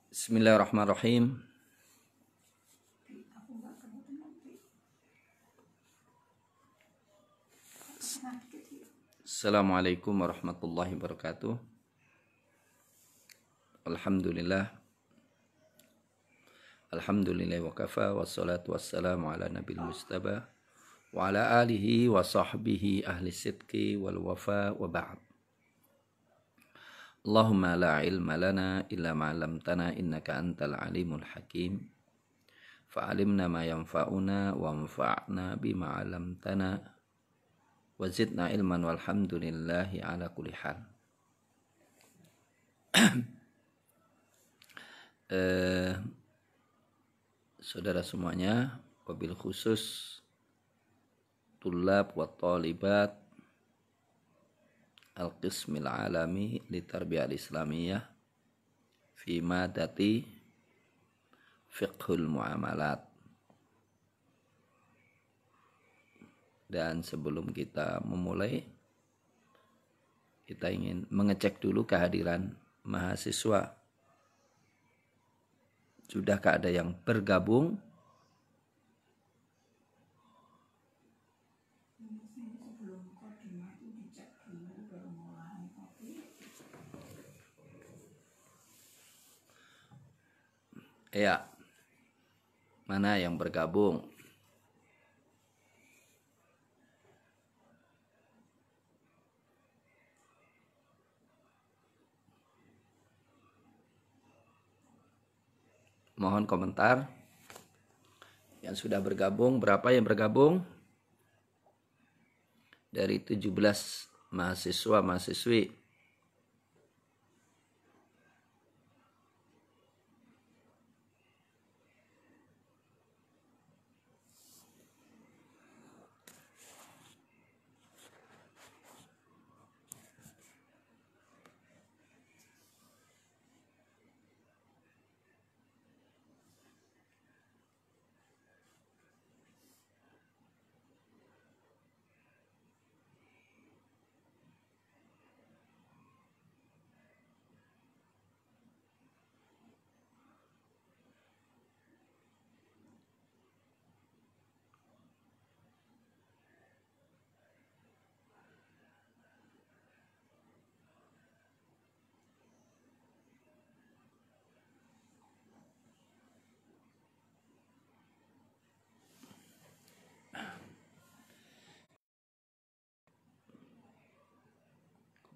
Bismillahirrahmanirrahim. Assalamualaikum warahmatullahi wabarakatuh. Alhamdulillah wa kafa, wassalatu wassalamu ala nabil mustaba wa ala alihi wa sahbihi ahli sidqi wal wafa wa ba'd. Allahumma la ilma lana illa ma 'allamtana innaka antal alimul hakim. Fa'alimna ma yanfa'una wa anfa'na bima 'allamtana wa zidna ilman walhamdulillahi ala kulli hal. Saudara semuanya, wabil khusus tulab wa talibat al-qismil alami li tarbiyah al-islamiyah fi madati fiqhul muamalat. Dan sebelum kita memulai, kita ingin mengecek dulu kehadiran mahasiswa. Sudahkah ada yang bergabung? Ya, mana yang bergabung? Mohon komentar. Yang sudah bergabung, berapa yang bergabung? Dari 17 mahasiswa-mahasiswi.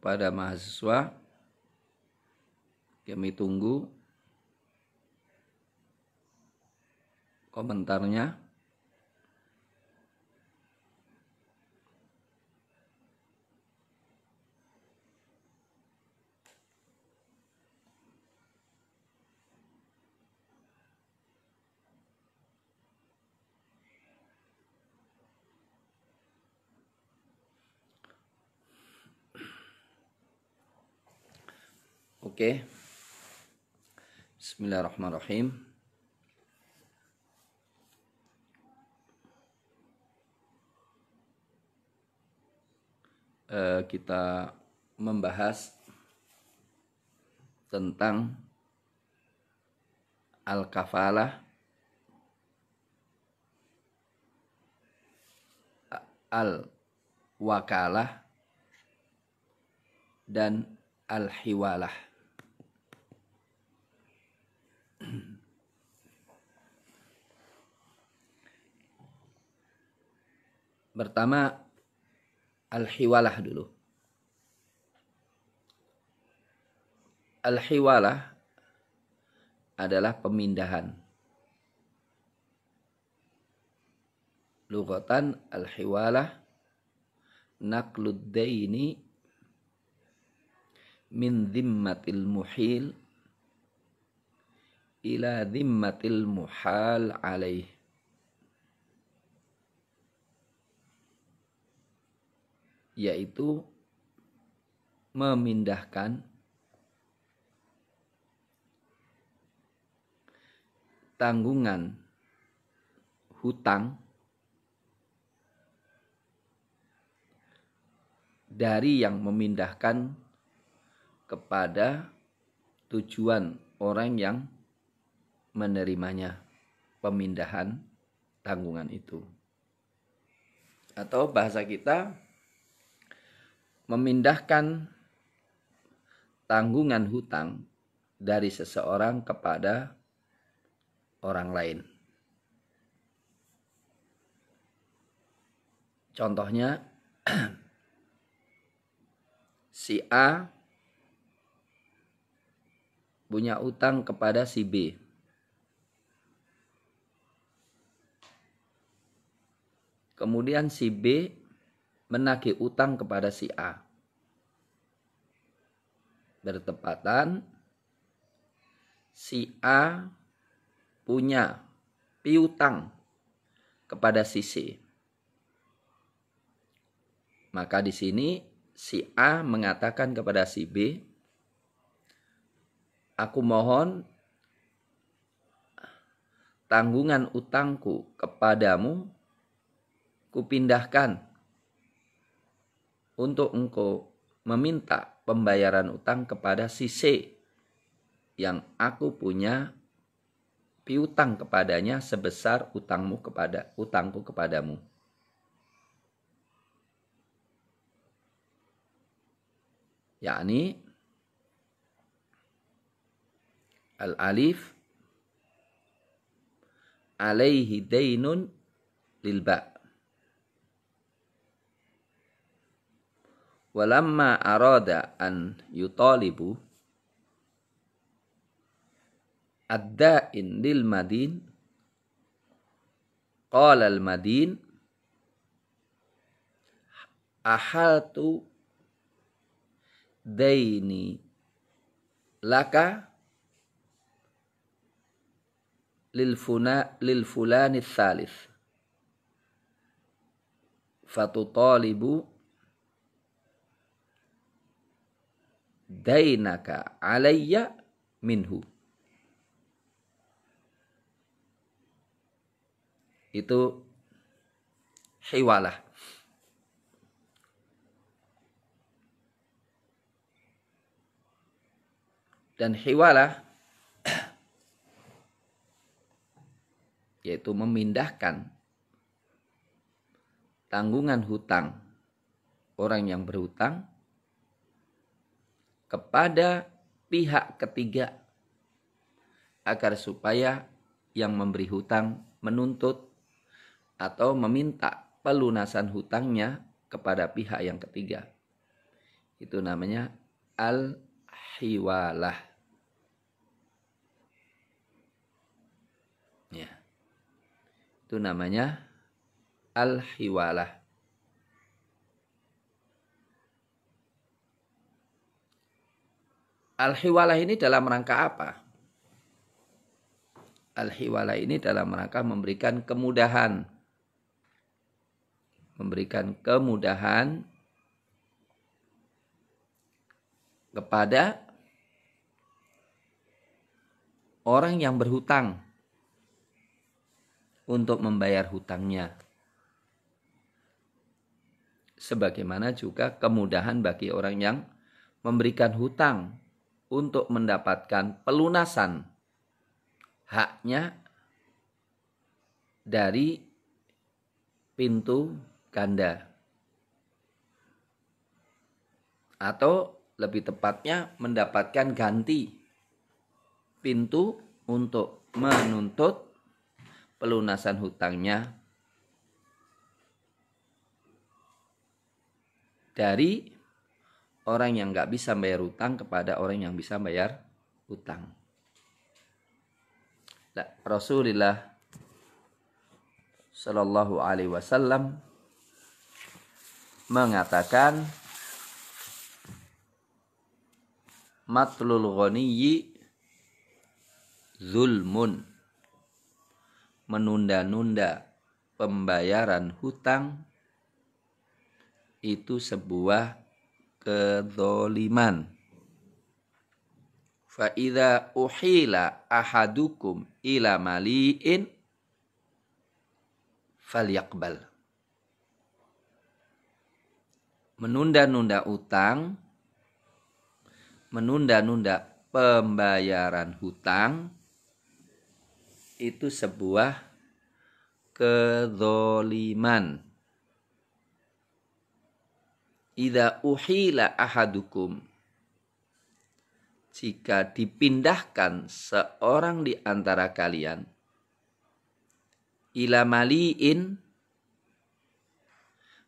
Pada mahasiswa, kami tunggu komentarnya. Oke. Bismillahirrahmanirrahim. Kita membahas tentang al-kafalah, al-wakalah, dan al-hiwalah. Pertama, al-hiwalah dulu. Al-hiwalah adalah pemindahan. Lughatan al-hiwalah naqlud daini min dhimmatil muhil ila dhimmatil muhal alaih. Yaitu memindahkan tanggungan hutang dari yang memindahkan kepada tujuan orang yang menerimanya pemindahan tanggungan itu. Atau bahasa kita, memindahkan tanggungan hutang dari seseorang kepada orang lain. Contohnya, si A punya utang kepada si B. Kemudian si B menagih utang kepada si A. Bertepatan, si A punya piutang kepada si C. Maka di sini si A mengatakan kepada si B, aku mohon tanggungan utangku kepadamu kupindahkan untuk engkau meminta pembayaran utang kepada si C yang aku punya piutang kepadanya sebesar utangku kepadamu. Yakni al-alif alaihi dainun lil ba. Walamma arada an yutalibu ad-da'in lil madin qala al madin ahaltu daini laka lil fulani tsalits fatutalibu dainaka alayya minhu. Itu hiwalah. Dan hiwalah yaitu memindahkan tanggungan hutang orang yang berhutang kepada pihak ketiga agar supaya yang memberi hutang menuntut atau meminta pelunasan hutangnya kepada pihak yang ketiga. Itu namanya al-hiwalah. Ya. Itu namanya al-hiwalah. Al-hiwalah ini dalam rangka apa? Al-hiwalah ini dalam rangka memberikan kemudahan. Memberikan kemudahan kepada orang yang berhutang untuk membayar hutangnya. Sebagaimana juga kemudahan bagi orang yang memberikan hutang untuk mendapatkan pelunasan haknya dari pintu ganda. Atau lebih tepatnya mendapatkan ganti pintu untuk menuntut pelunasan hutangnya dari orang yang nggak bisa bayar hutang kepada orang yang bisa bayar hutang. Rasulullah Shallallahu Alaihi Wasallam mengatakan, matlul ghaniyyi zulmun, menunda-nunda pembayaran hutang itu sebuah kedzaliman. Fa idza uhila ahadukum ila mali'in falyaqbal. Menunda-nunda utang, menunda-nunda pembayaran hutang itu sebuah kedzaliman. Idza uhila ahadukum, jika dipindahkan seorang di antara kalian ila maliin,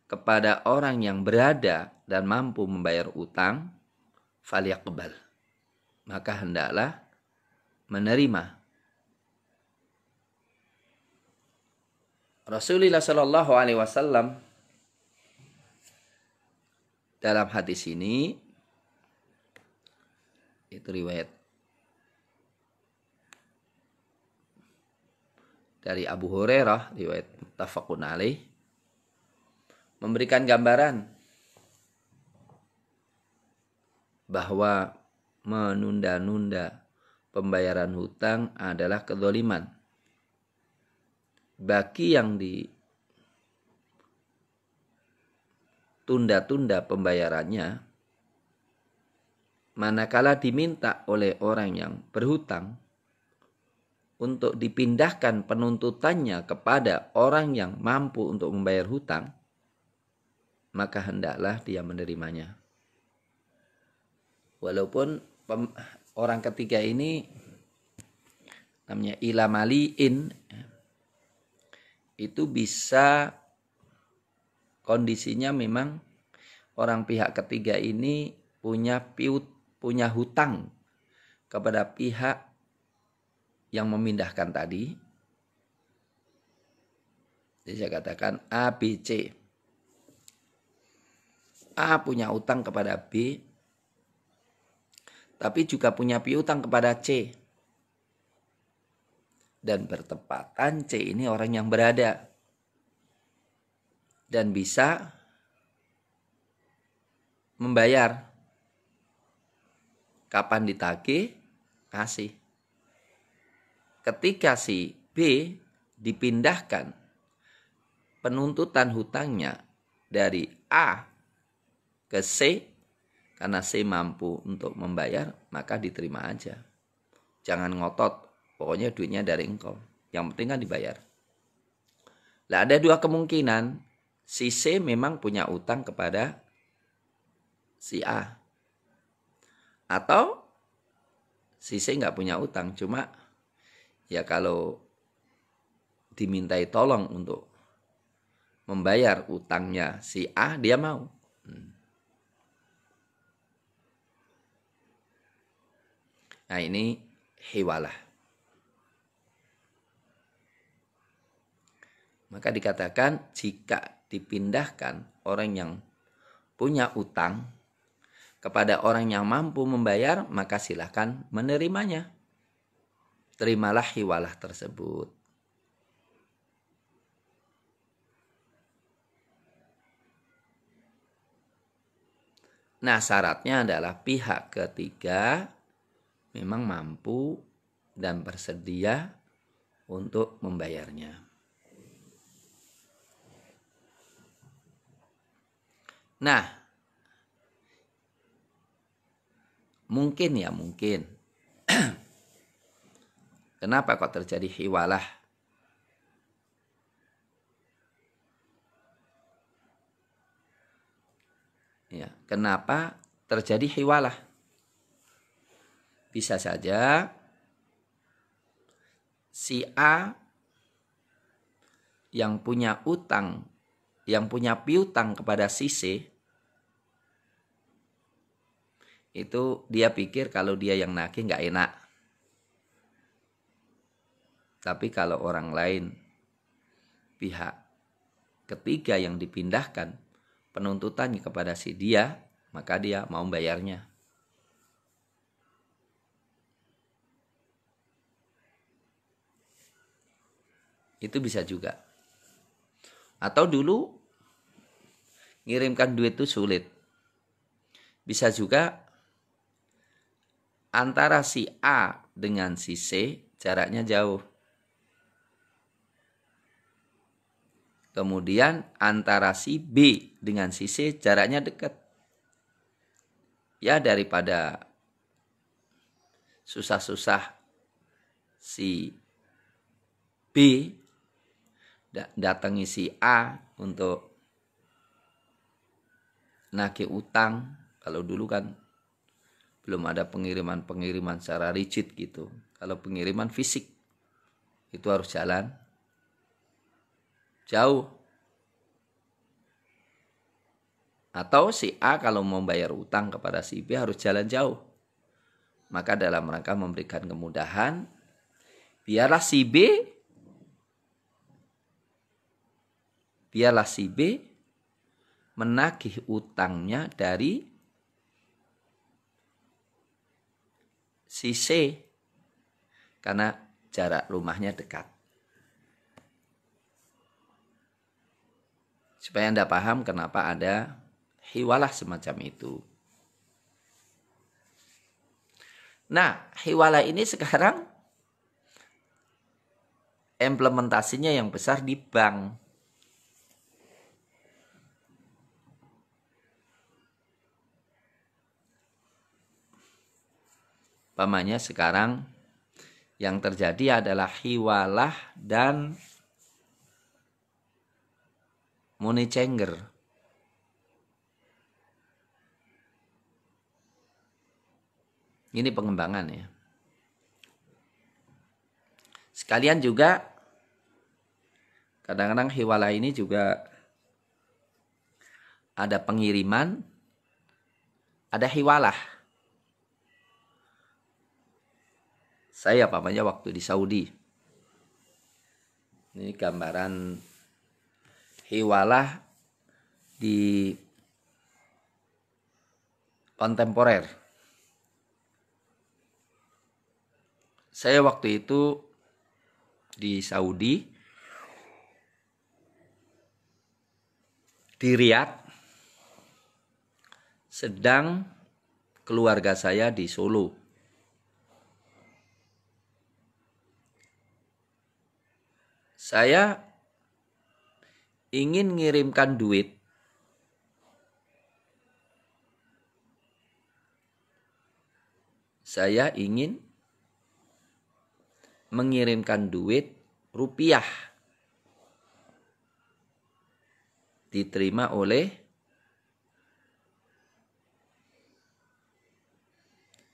kepada orang yang berada dan mampu membayar utang, falyaqbal, maka hendaklah menerima. Rasulullah Shallallahu Alaihi Wasallam dalam hadis ini, itu riwayat dari Abu Hurairah, riwayat muttafaqun alaih, memberikan gambaran bahwa menunda-nunda pembayaran hutang adalah kedzaliman. Bagi yang ditunda-tunda pembayarannya, manakala diminta oleh orang yang berhutang untuk dipindahkan penuntutannya kepada orang yang mampu untuk membayar hutang, maka hendaklah dia menerimanya. Walaupun orang ketiga ini namanya ila maliin, itu bisa kondisinya memang orang pihak ketiga ini punya hutang kepada pihak yang memindahkan tadi. Jadi saya katakan A, B, C. A punya utang kepada B, tapi juga punya piutang kepada C. Dan bertepatan C ini orang yang berada dan bisa membayar. Kapan ditagih, kasih. Ketika si B dipindahkan penuntutan hutangnya dari A ke C, karena C mampu untuk membayar, maka diterima aja. Jangan ngotot, pokoknya duitnya dari engkau. Yang penting kan dibayar. Lah ada dua kemungkinan, si C memang punya utang kepada si A. Atau si C nggak punya utang, cuma ya kalau dimintai tolong untuk membayar utangnya si A, dia mau. Nah ini hiwalah. Maka dikatakan jika dipindahkan orang yang punya utang kepada orang yang mampu membayar, maka silahkan menerimanya. Terimalah hiwalah tersebut. Nah, syaratnya adalah pihak ketiga memang mampu dan bersedia untuk membayarnya. Nah, mungkin. Kenapa kok terjadi hiwalah? Ya, kenapa terjadi hiwalah? Bisa saja si A yang punya utang, yang punya piutang kepada si C, itu dia pikir kalau dia yang nagih nggak enak. Tapi kalau orang lain, pihak ketiga yang dipindahkan penuntutannya kepada si dia, maka dia mau bayarnya. Itu bisa juga. Atau dulu ngirimkan duit itu sulit. Bisa juga antara si A dengan si C jaraknya jauh. Kemudian antara si B dengan si C jaraknya dekat. Ya daripada susah-susah si datangi si A untuk nagih utang. Kalau dulu kan belum ada pengiriman secara rigid gitu. Kalau pengiriman fisik itu harus jalan jauh. Atau si A kalau mau bayar utang kepada si B harus jalan jauh. Maka dalam rangka memberikan kemudahan, biarlah si B menagih utangnya dari si C karena jarak rumahnya dekat. Supaya Anda paham kenapa ada hiwalah semacam itu. Nah, hiwalah ini sekarang implementasinya yang besar di bank. Pamannya sekarang yang terjadi adalah hiwalah dan money changer. Ini pengembangan ya. Sekalian juga kadang-kadang hiwalah ini juga ada pengiriman, ada hiwalah. Saya pamannya waktu di Saudi. Ini gambaran hiwalah di kontemporer. Saya waktu itu di Saudi, di Riyadh, sedang keluarga saya di Solo. Saya ingin mengirimkan duit rupiah diterima oleh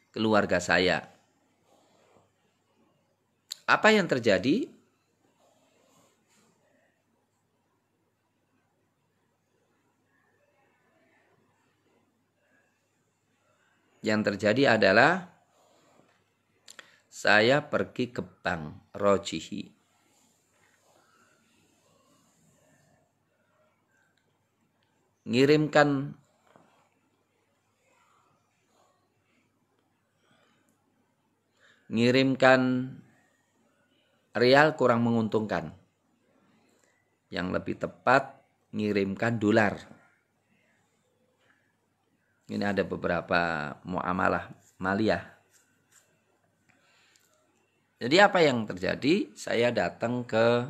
keluarga saya. Apa yang terjadi? Yang terjadi adalah saya pergi ke bank Rojihi. Ngirimkan rial kurang menguntungkan. Yang lebih tepat ngirimkan dolar. Ini ada beberapa muamalah maliyah. Jadi apa yang terjadi? Saya datang ke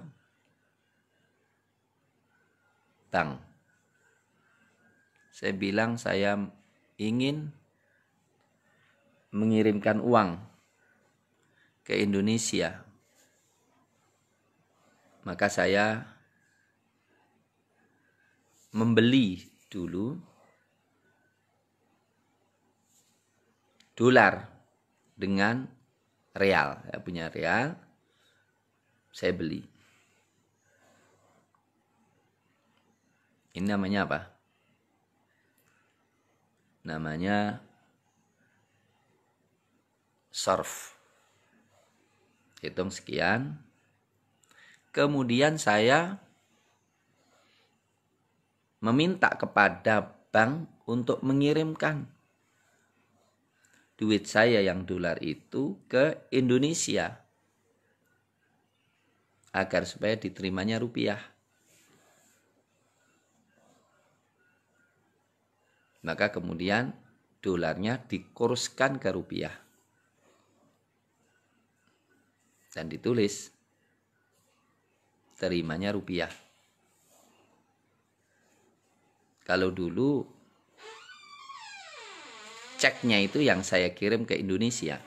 bank. Saya bilang saya ingin mengirimkan uang ke Indonesia. Maka saya membeli dulu dolar dengan real. Saya punya real, saya beli. Ini namanya apa? Namanya surf. Hitung sekian. Kemudian saya meminta kepada bank untuk mengirimkan duit saya yang dolar itu ke Indonesia agar supaya diterimanya rupiah. Maka kemudian dolarnya dikurskan ke rupiah dan ditulis terimanya rupiah. Kalau dulu ceknya itu yang saya kirim ke Indonesia.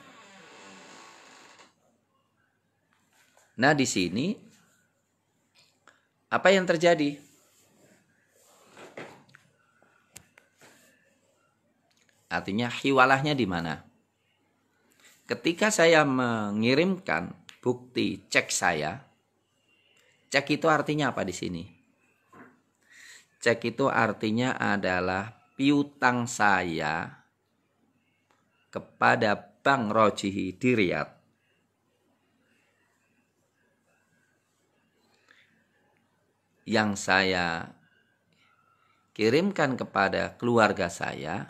Nah, di sini Apa yang terjadi? Artinya hiwalahnya di mana? Ketika saya mengirimkan bukti cek saya, cek itu artinya apa di sini? Cek itu artinya adalah piutang saya kepada Bank Rojihi di Riyadh. Yang saya kirimkan kepada keluarga saya.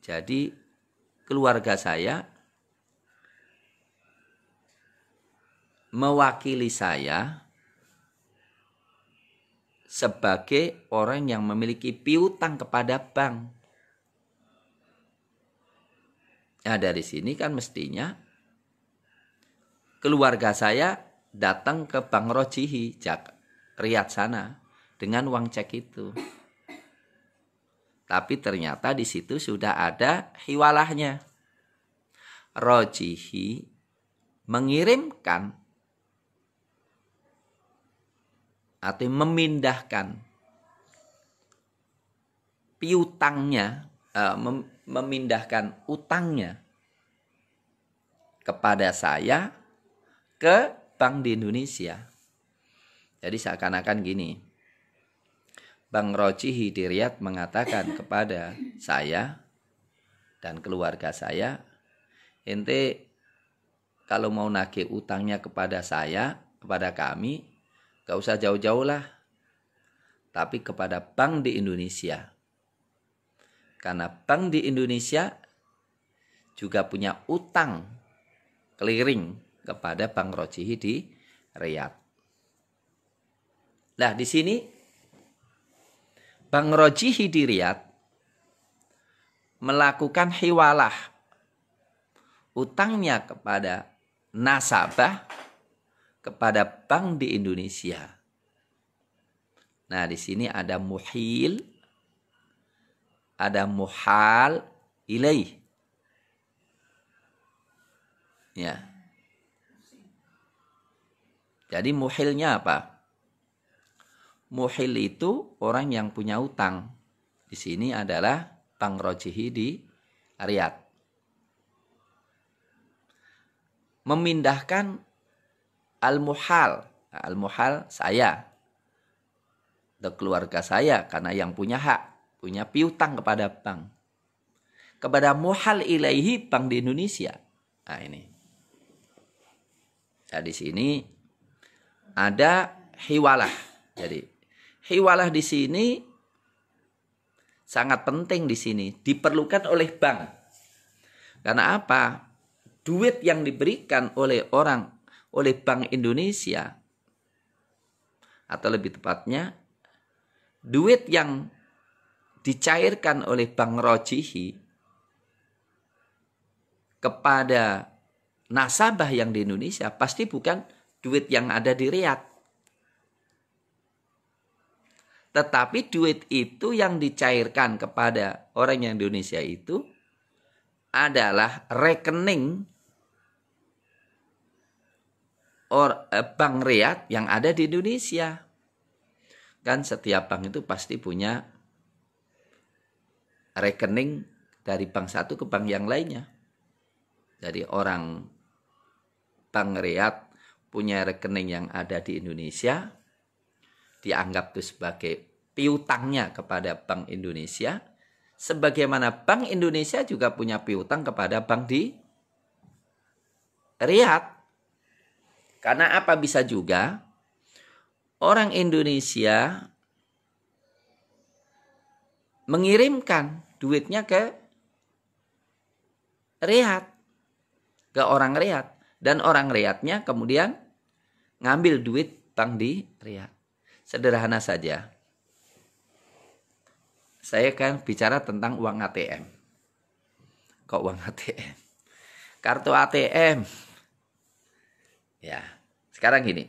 Jadi keluarga saya mewakili saya sebagai orang yang memiliki piutang kepada bank. Nah, dari sini kan mestinya keluarga saya datang ke Bank Rojihi Riyadh sana dengan uang cek itu. Tapi ternyata di situ sudah ada hiwalahnya. Rojihi mengirimkan atau memindahkan piutangnya, memindahkan utangnya kepada saya ke bank di Indonesia. Jadi seakan-akan gini, Bank Rojihi di Riyadh mengatakan kepada saya dan keluarga saya, ente kalau mau nagih utangnya kepada saya, kepada kami, gak usah jauh-jauh lah, tapi kepada bank di Indonesia. Karena bank di Indonesia juga punya utang clearing kepada Bank Rojihi di Riyadh. Nah, di sini Bank Rojihi di Riyadh melakukan hiwalah utangnya kepada nasabah kepada bank di Indonesia. Nah, di sini ada muhil, ada muhal ilaih. Ya. Jadi muhilnya apa? Muhil itu orang yang punya utang. Di sini adalah Bank Rojihi di Riyadh. Memindahkan al-muhal. Al-muhal saya. Dan keluarga saya. Karena yang punya hak. Punya piutang kepada bank. Kepada muhal ilaihi bank di Indonesia. Nah ini. Nah di sini ada hiwalah. Jadi hiwalah di sini sangat penting di sini. Diperlukan oleh bank. Karena apa? Duit yang diberikan oleh Bank Indonesia, atau lebih tepatnya, duit yang dicairkan oleh Bank Rojihi kepada nasabah yang di Indonesia, pasti bukan duit yang ada di Riyadh. Tetapi duit itu yang dicairkan kepada orang yang di Indonesia itu adalah rekening Bank Riyadh yang ada di Indonesia. Kan setiap bank itu pasti punya rekening dari bank satu ke bank yang lainnya. Jadi orang Bank Riyadh punya rekening yang ada di Indonesia, dianggap itu sebagai piutangnya kepada Bank Indonesia, sebagaimana Bank Indonesia juga punya piutang kepada bank di Riyadh. Karena apa, bisa juga orang Indonesia mengirimkan duitnya ke Riyadh, ke orang Riyadh, dan orang Riyadhnya kemudian ngambil duit bank di Riyadh. Sederhana saja. Saya kan bicara tentang uang ATM. Kok uang ATM? Kartu ATM. Ya, sekarang gini.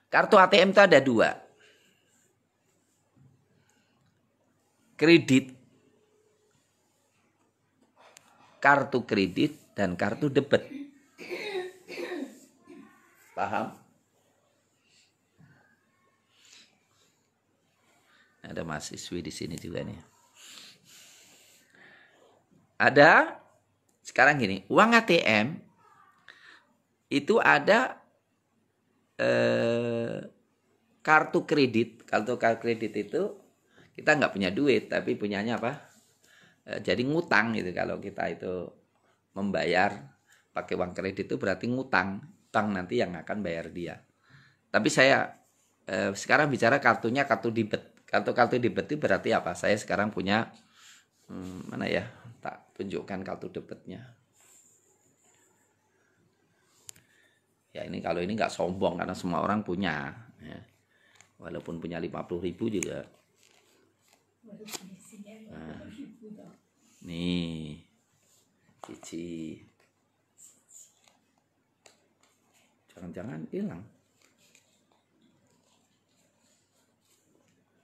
Kartu ATM itu ada dua. Kredit, kartu kredit, dan kartu debit. Paham? Ada mahasiswi di sini juga nih. Ada sekarang gini, uang ATM itu ada kartu kredit. Kartu kredit itu kita nggak punya duit, tapi punyanya apa? Jadi ngutang gitu. Kalau kita itu membayar pakai uang kredit itu berarti ngutang. Bank nanti yang akan bayar dia. Tapi saya sekarang bicara kartunya kartu debit. Kartu debit itu berarti apa? Saya sekarang punya mana ya? Tak tunjukkan kartu debitnya. Ya ini kalau ini nggak sombong karena semua orang punya. Ya. Walaupun punya 50.000 juga. Nah, nih, cici. Jangan-jangan hilang.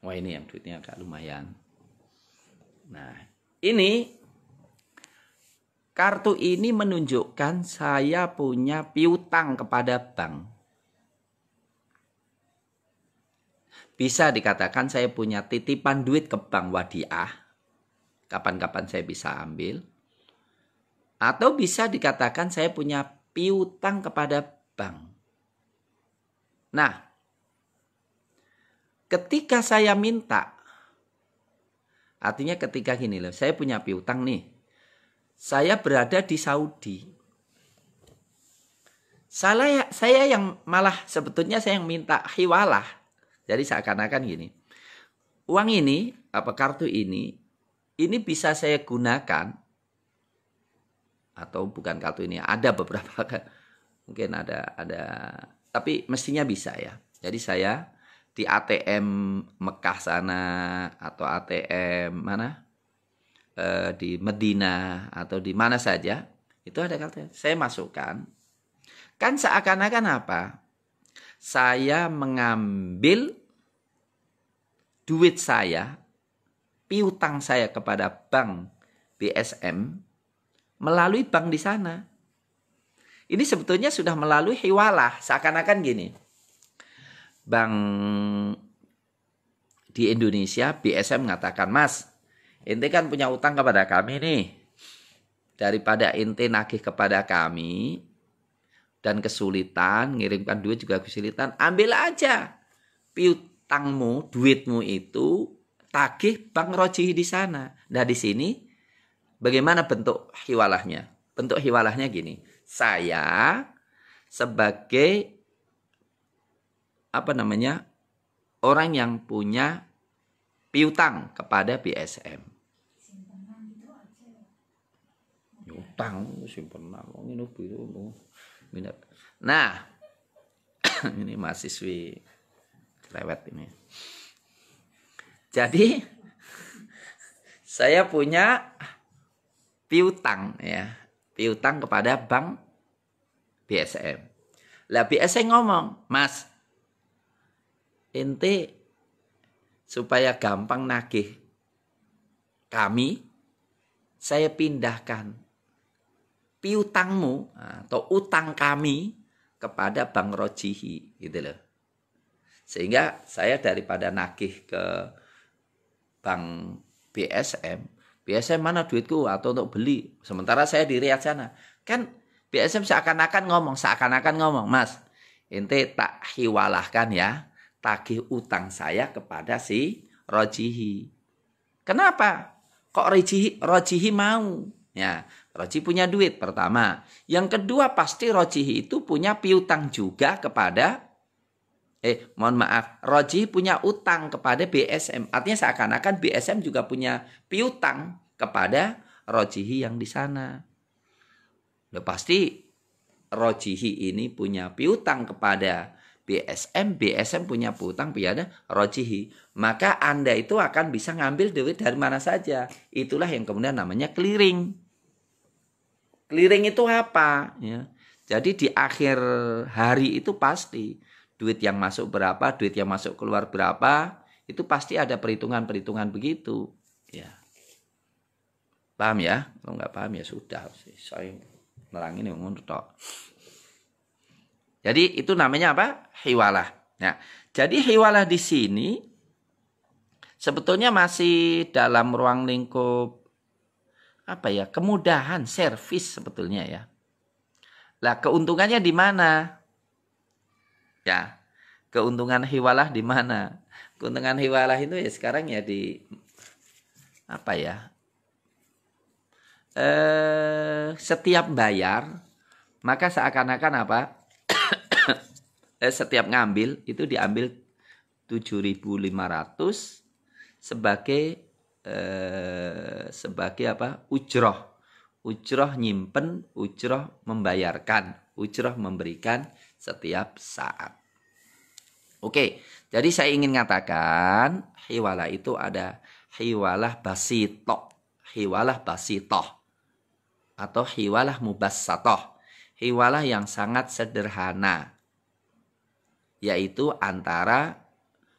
Wah ini yang duitnya agak lumayan. Nah ini kartu ini menunjukkan saya punya piutang kepada bank. Bisa dikatakan saya punya titipan duit ke bank Wadiah. Kapan-kapan saya bisa ambil. Atau bisa dikatakan saya punya piutang kepada bank. Nah, ketika saya minta, artinya ketika gini loh, saya punya piutang nih. Saya berada di Saudi. Saya yang malah sebetulnya saya yang minta hiwalah. Jadi seakan-akan gini. Uang ini, kartu ini bisa saya gunakan. Atau bukan kartu ini, ada beberapa kan. Mungkin ada. Tapi mestinya bisa ya. Jadi saya di ATM Mekah sana atau ATM mana? Di Medina atau di mana saja itu ada kartu. Saya masukkan. Kan seakan-akan apa? Saya mengambil duit saya, piutang saya kepada bank BSM melalui bank di sana. Ini sebetulnya sudah melalui hiwalah. Seakan-akan gini. Bank di Indonesia BSM mengatakan, Mas, ente kan punya utang kepada kami nih. Daripada ente nagih kepada kami dan kesulitan, ngirimkan duit juga kesulitan, ambil aja piutangmu, duitmu itu tagih bank Rojihi di sana. Nah di sini bagaimana bentuk hiwalahnya? Bentuk hiwalahnya gini, saya sebagai orang yang punya piutang kepada BSM. Utang simpenan ini biru. Nah, ini mahasiswi lewat ini. Jadi saya punya piutang ya, piutang kepada bank BSM. Lah BSM ngomong, Mas, ente supaya gampang nagih kami, saya pindahkan piutangmu atau utang kami kepada Bank Rojihi gitu loh. Sehingga saya daripada nagih ke Bank BSM mana duitku atau untuk beli. Sementara saya di Riyadh sana. Kan BSM seakan-akan ngomong, Mas, ente tak hiwalahkan ya, tagih utang saya kepada si Rojihi. Kenapa? Kok Rojihi mau? Ya, Rojihi punya duit pertama. Yang kedua pasti Rojihi itu punya piutang juga kepada Rojihi punya utang kepada BSM. Artinya seakan-akan BSM juga punya piutang kepada Rojihi yang di sana. Loh, pasti Rojihi ini punya piutang kepada BSM punya piutang pada Rojihi. Maka Anda itu akan bisa ngambil duit dari mana saja. Itulah yang kemudian namanya clearing. Clearing itu apa? Ya. Jadi di akhir hari itu pasti duit yang masuk berapa, duit yang masuk keluar berapa, itu pasti ada perhitungan-perhitungan begitu. Ya. Paham ya? Kalau nggak paham ya sudah. Saya nerangin yang ngono tok. Jadi itu namanya apa? Hiwalah. Nah, jadi hiwalah di sini sebetulnya masih dalam ruang lingkup apa ya? Kemudahan, servis sebetulnya ya. Lah, keuntungannya di mana? Ya, keuntungan hiwalah di mana? Keuntungan hiwalah itu ya sekarang ya di apa ya? Setiap bayar maka seakan-akan apa? Setiap ngambil itu diambil 7.500 sebagai apa? Ujroh nyimpen, ujroh membayarkan, ujroh memberikan setiap saat. Oke, jadi saya ingin mengatakan hiwalah itu ada hiwalah basitoh, hiwalah basitoh, atau hiwalah mubassatoh, hiwalah yang sangat sederhana, yaitu antara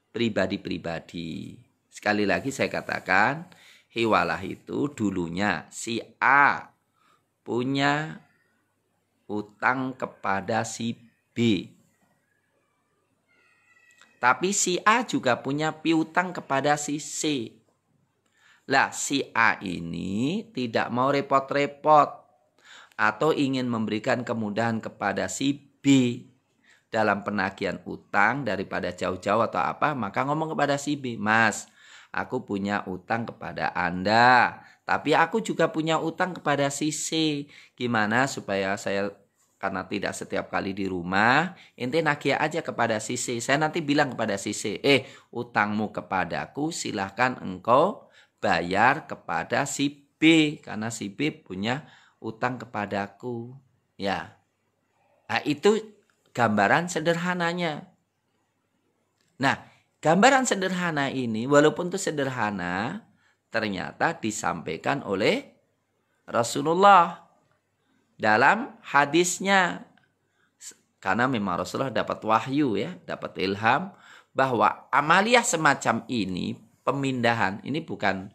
pribadi-pribadi. Sekali lagi saya katakan, hiwalah itu dulunya si A punya utang kepada si B. Tapi si A juga punya piutang kepada si C. Lah, si A ini tidak mau repot-repot atau ingin memberikan kemudahan kepada si B dalam penagihan utang daripada jauh-jauh atau apa, maka ngomong kepada si B, Mas, aku punya utang kepada Anda, tapi aku juga punya utang kepada si C. Gimana supaya saya, karena tidak setiap kali di rumah, ente nagih aja kepada si C. Saya nanti bilang kepada si C, utangmu kepadaku silahkan engkau bayar kepada si B, karena si B punya utang kepadaku. Ya, nah, itu gambaran sederhananya. Nah, gambaran sederhana ini, walaupun itu sederhana, ternyata disampaikan oleh Rasulullah dalam hadisnya. Karena memang Rasulullah dapat wahyu ya, dapat ilham bahwa amaliyah semacam ini, pemindahan, ini bukan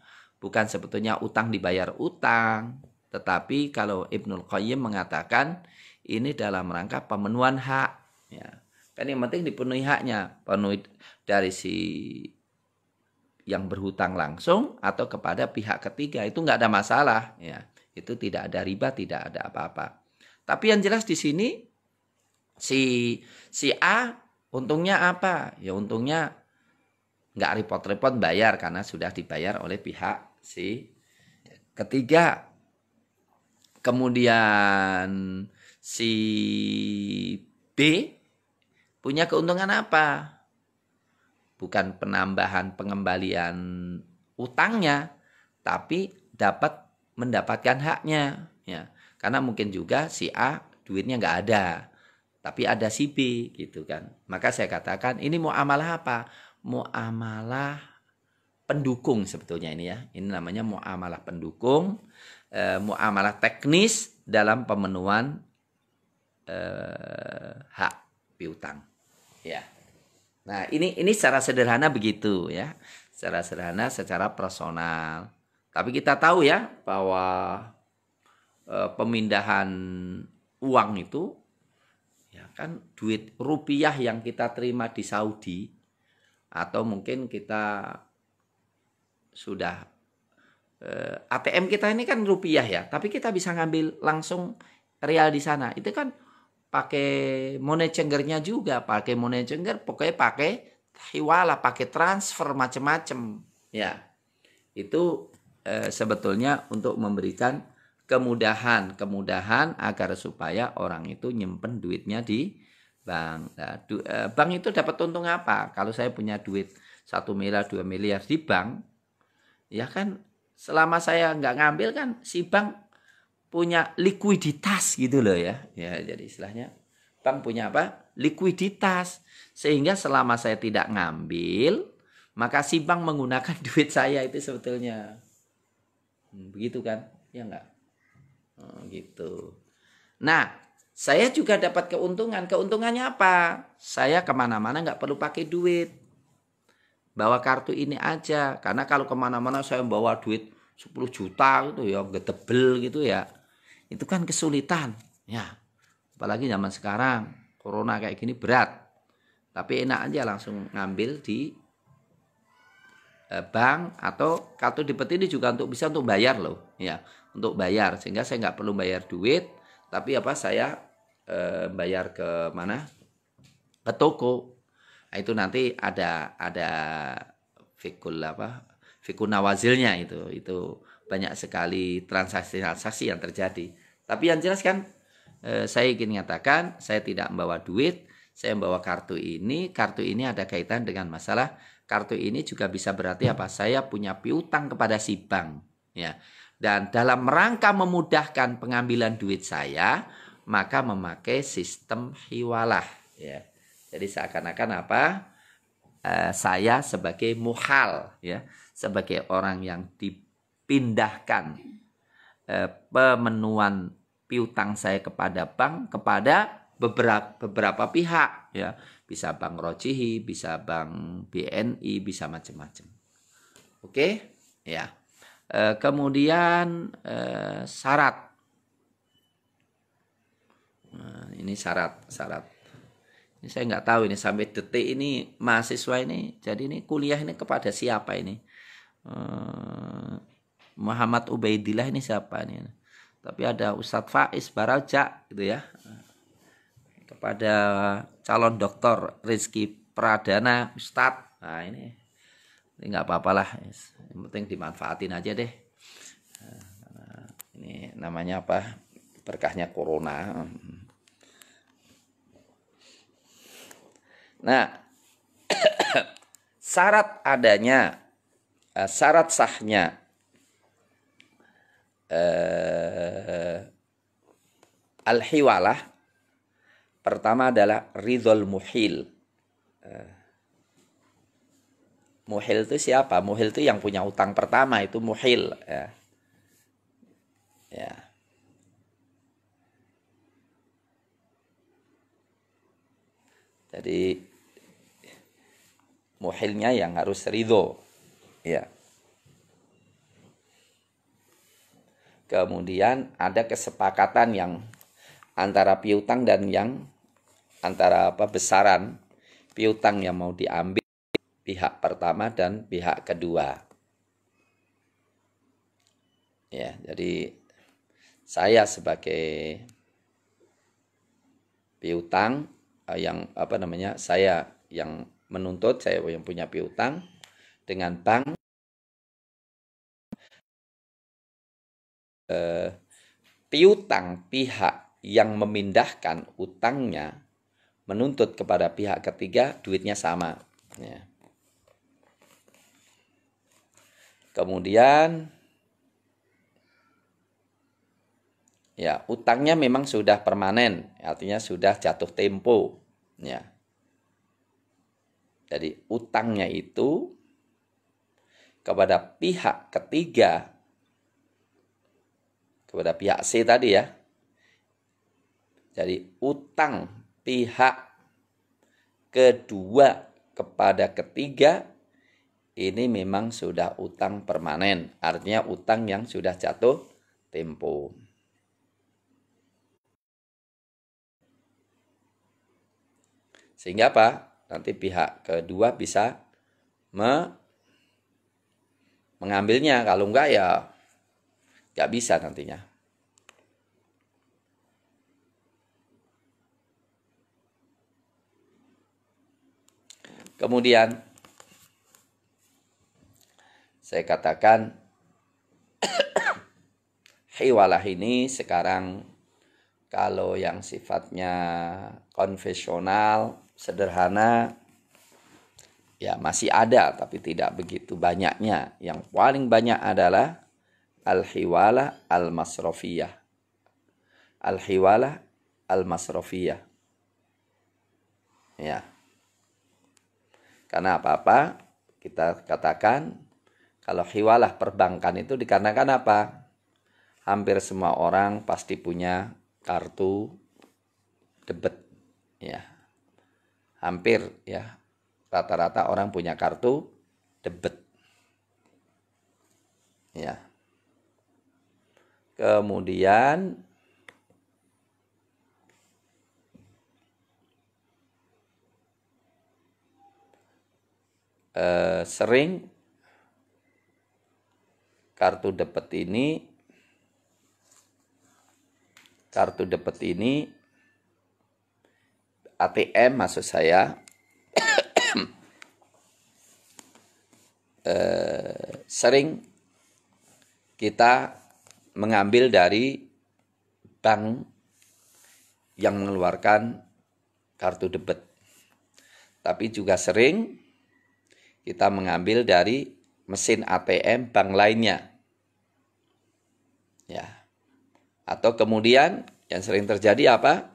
sebetulnya utang dibayar utang, tetapi kalau Ibnul Qayyim mengatakan ini dalam rangka pemenuhan hak. Ya. Kan yang penting dipenuhi haknya, penuhi dari si yang berhutang langsung atau kepada pihak ketiga, itu nggak ada masalah. Ya. Itu tidak ada riba, tidak ada apa-apa. Tapi yang jelas di sini si A untungnya apa? Ya untungnya nggak repot-repot bayar karena sudah dibayar oleh pihak si ketiga. Kemudian si B punya keuntungan apa? Bukan penambahan pengembalian utangnya, tapi mendapatkan haknya. Ya. Karena mungkin juga si A duitnya nggak ada, tapi ada si B gitu kan. Maka saya katakan ini muamalah apa? Muamalah pendukung sebetulnya ini ya. Ini namanya muamalah pendukung, muamalah teknis dalam pemenuhan hak piutang. Ya. Nah, ini secara sederhana begitu ya. Secara sederhana, secara personal. Tapi kita tahu ya bahwa pemindahan uang itu ya kan duit rupiah yang kita terima di Saudi, atau mungkin kita sudah ATM kita ini kan rupiah ya, tapi kita bisa ngambil langsung real di sana. Itu kan pakai money changernya juga, pakai money changer, pokoknya pakai hiwalah, pakai transfer macam-macam. Ya, itu sebetulnya untuk memberikan kemudahan agar supaya orang itu nyimpen duitnya di bank. Nah, bank itu dapat untung apa? Kalau saya punya duit 1 miliar, 2 miliar di bank, ya kan selama saya nggak ngambil kan si bank punya likuiditas gitu loh ya. Ya, jadi istilahnya bank punya apa? Likuiditas. Sehingga selama saya tidak ngambil, maka si bank menggunakan duit saya itu sebetulnya. Begitu kan? Ya enggak? Gitu. Nah, saya juga dapat keuntungan. Keuntungannya apa? Saya kemana-mana nggak perlu pakai duit. Bawa kartu ini aja. Karena kalau kemana-mana saya bawa duit 10 juta gitu ya, getebel gitu ya. Itu kan kesulitan. Ya, apalagi zaman sekarang. corona kayak gini berat. Tapi enak aja langsung ngambil di bank, atau kartu debit ini juga bisa untuk bayar loh, ya, untuk bayar, sehingga saya nggak perlu bayar duit, tapi saya bayar ke mana? Ke toko. Nah, itu nanti ada fikun nawazilnya, itu banyak sekali transaksi yang terjadi. Tapi yang jelas kan, saya ingin mengatakan saya tidak membawa duit, saya membawa kartu ini. Kartu ini ada kaitan dengan masalah kartu ini juga bisa berarti saya punya piutang kepada si bank, ya. Dan dalam rangka memudahkan pengambilan duit saya, maka memakai sistem hiwalah, ya. Jadi seakan-akan saya sebagai muhal, ya, sebagai orang yang dipindahkan pemenuhan piutang saya kepada bank, kepada beberapa pihak, ya, bisa bank Rojihi, bisa bank BNI, bisa macam-macam. Oke, ya. Kemudian syarat. Nah, ini syarat. Ini saya nggak tahu ini sampai detik ini mahasiswa ini, jadi ini kuliah ini kepada siapa ini? Muhammad Ubaidillah ini siapa ini? Tapi ada Ustadz Faiz Baraja gitu ya. Kepada calon dokter Rizky Pradana Ustadz. Nah, ini nggak apa-apalah. Yang penting dimanfaatin aja deh. Ini namanya berkahnya corona. Nah, syarat sahnya al-hiwalah, pertama adalah ridhol muhil. Muhil itu siapa? Muhil itu yang punya utang pertama, itu muhil, ya. Ya. Jadi muhilnya yang harus ridho, ya. Kemudian ada kesepakatan yang antara piutang dan yang antara besaran piutang yang mau diambil pihak pertama dan pihak kedua. Ya, jadi saya sebagai piutang saya yang menuntut, saya yang punya piutang dengan bank, piutang pihak yang memindahkan utangnya menuntut kepada pihak ketiga duitnya sama, ya. Kemudian ya, utangnya memang sudah permanen, artinya sudah jatuh tempo, ya. Jadi utangnya itu kepada pihak ketiga, kepada pihak C tadi, ya. Jadi utang pihak kedua kepada ketiga ini memang sudah utang permanen, artinya utang yang sudah jatuh tempo. Sehingga nanti pihak kedua bisa mengambilnya, kalau enggak ya nggak bisa nantinya. Kemudian saya katakan hiwalah ini sekarang kalau yang sifatnya konvensional, sederhana, ya masih ada, tapi tidak begitu banyaknya. Yang paling banyak adalah al-hiwalah al-masrofiyah. Al-hiwalah al-masrofiyah. Ya. Karena kita katakan kalau hiwalah perbankan itu dikarenakan hampir semua orang pasti punya kartu debit, ya. Hampir, ya, rata-rata orang punya kartu debit, ya. Kemudian sering kartu debit ini ATM maksud saya sering kita mengambil dari bank yang mengeluarkan kartu debit. Tapi juga sering kita mengambil dari mesin ATM bank lainnya. Ya. Atau kemudian yang sering terjadi apa?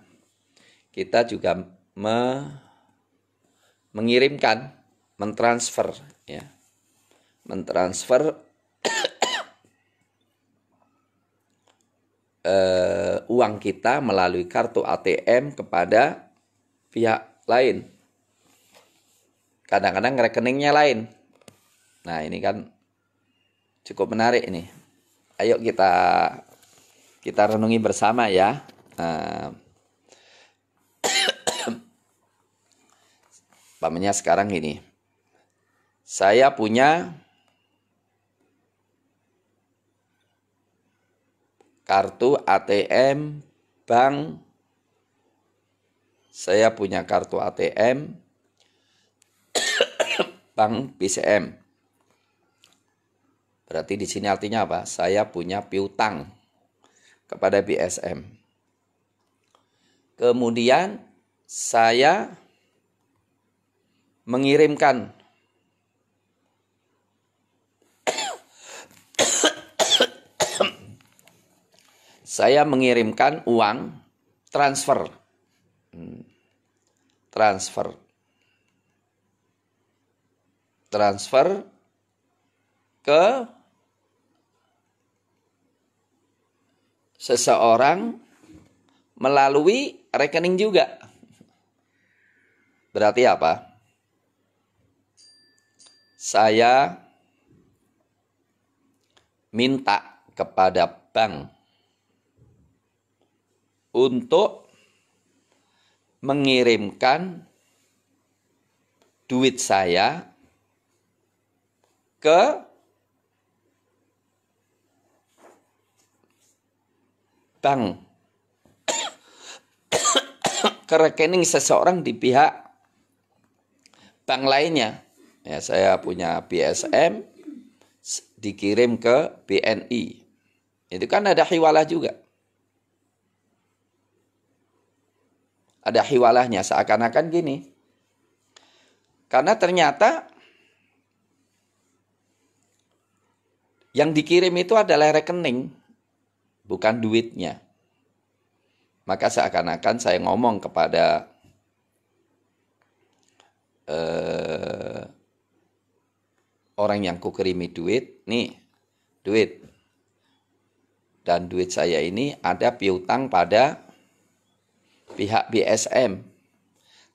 Kita juga mengirimkan, mentransfer, ya. Mentransfer uang kita melalui kartu ATM kepada pihak lain. Kadang-kadang rekeningnya lain. Nah, ini kan cukup menarik ini. Ayo kita renungi bersama ya. Umpamanya sekarang ini. Saya punya kartu ATM bank. Saya punya kartu ATM bank BCM. Berarti di sini artinya apa? Saya punya piutang kepada BSM. Kemudian saya mengirimkan uang transfer ke seseorang melalui rekening juga. Berarti apa? Saya minta kepada bank untuk mengirimkan duit saya ke bank, ke rekening seseorang di pihak bank lainnya. Ya, saya punya BSM dikirim ke BNI. Itu kan ada hiwalah juga. Ada hiwalahnya, seakan-akan gini. Karena ternyata yang dikirim itu adalah rekening, bukan duitnya. Maka seakan-akan saya ngomong kepada orang yang kukirimi duit, nih, duit. Dan duit saya ini ada piutang pada pihak BSM.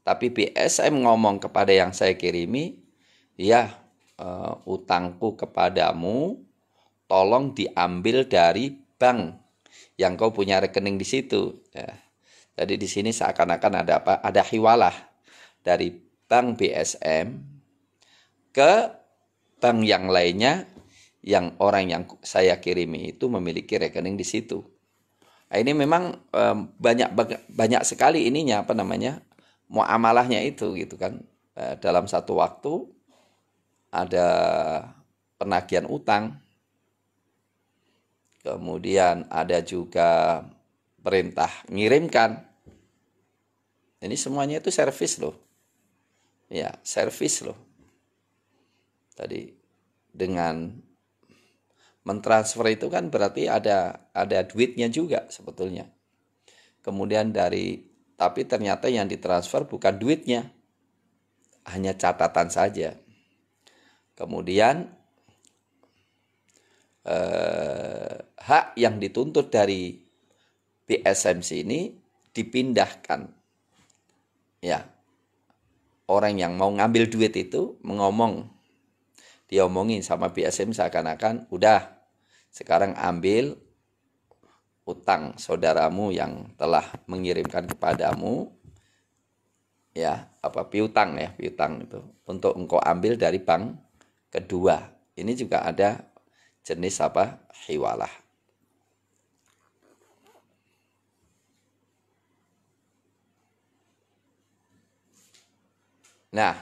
Tapi BSM ngomong kepada yang saya kirimi, ya, utangku kepadamu tolong diambil dari bank yang kau punya rekening di situ. Ya. Jadi di sini seakan-akan ada apa? Ada hiwalah dari bank BSM ke bank yang lainnya yang orang yang saya kirimi itu memiliki rekening di situ. Nah, ini memang banyak sekali ininya muamalahnya itu gitu kan. Dalam satu waktu ada penagihan utang, kemudian ada juga perintah ngirimkan. Ini semuanya itu servis loh. Ya, servis loh. Tadi dengan mentransfer itu kan berarti ada duitnya juga sebetulnya. Kemudian tapi ternyata yang ditransfer bukan duitnya, hanya catatan saja. Kemudian hak yang dituntut dari BSMC ini dipindahkan. Ya, orang yang mau ngambil duit itu diomongin sama BSM seakan-akan udah sekarang ambil utang saudaramu yang telah mengirimkan kepadamu ya, piutang ya, piutang itu untuk engkau ambil dari bank kedua. Ini juga ada jenis hiwalah. Nah,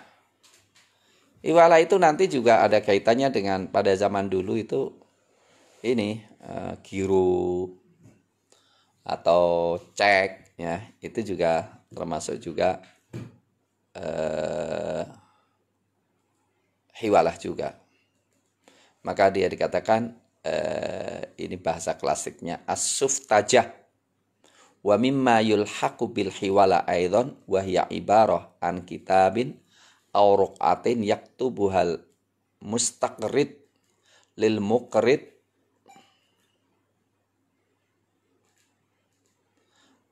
hiwalah itu nanti juga ada kaitannya dengan pada zaman dulu itu ini giro atau cek ya, itu juga termasuk juga hiwalah juga. Maka dia dikatakan ini bahasa klasiknya as-suftajah wa mimma yulhaqu bil hiwala aidan wa hiya ibarah an kitabin aw ruqatin yaktubuhal mustaqrid lil muqrid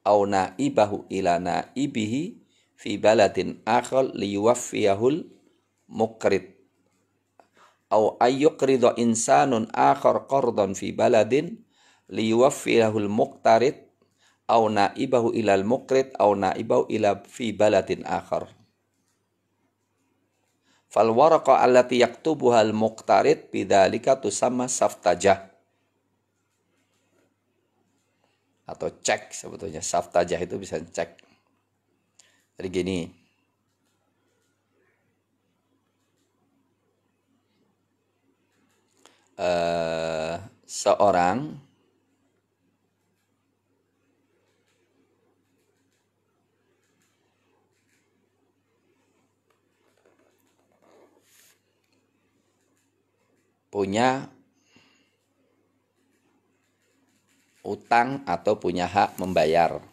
aw naibahu ila naibihi fi baladin akhar liyuwaffiyahul muqrid aw ayyuqrida insanun akhar qardan fi baladin liyuwaffiyahul muqtarid aw naibahu ilal muqrid aw naibahu ila fi baladin akhar. Fal waraqa allati yaktubuha al muqtarid bidzalika tusamma saftajah. Atau cek sebetulnya. Saftajah itu bisa cek. Jadi gini. Seorang punya utang atau punya hak membayar,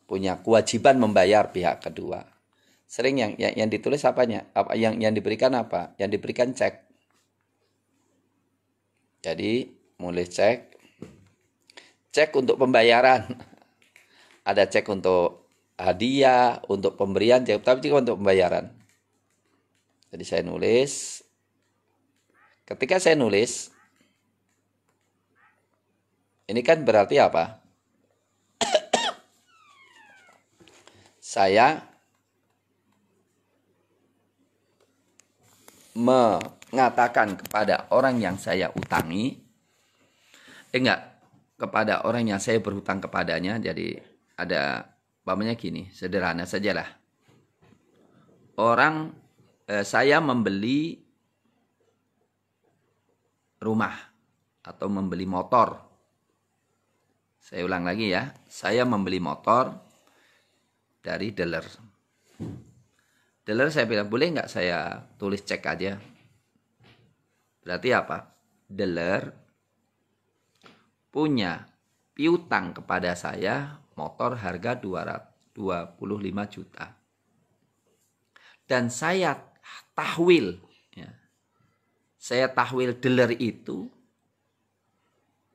punya kewajiban membayar pihak kedua. Sering yang ditulis apanya? Yang diberikan apa? Yang diberikan cek. Jadi mulai cek untuk pembayaran. Ada cek untuk hadiah, untuk pemberian, tapi juga untuk pembayaran. Jadi saya nulis. Ketika saya nulis, ini kan berarti apa? Saya mengatakan kepada orang yang saya utangi, kepada orang yang saya berhutang kepadanya. Jadi ada umpamanya gini, sederhana sajalah. Saya membeli rumah atau membeli motor. Saya ulang lagi ya, saya membeli motor dari dealer. Dealer saya bilang, boleh nggak saya tulis cek aja? Berarti apa? Dealer punya piutang kepada saya motor harga 225 juta. Dan saya tahwil. Ya. Saya tahwil dealer itu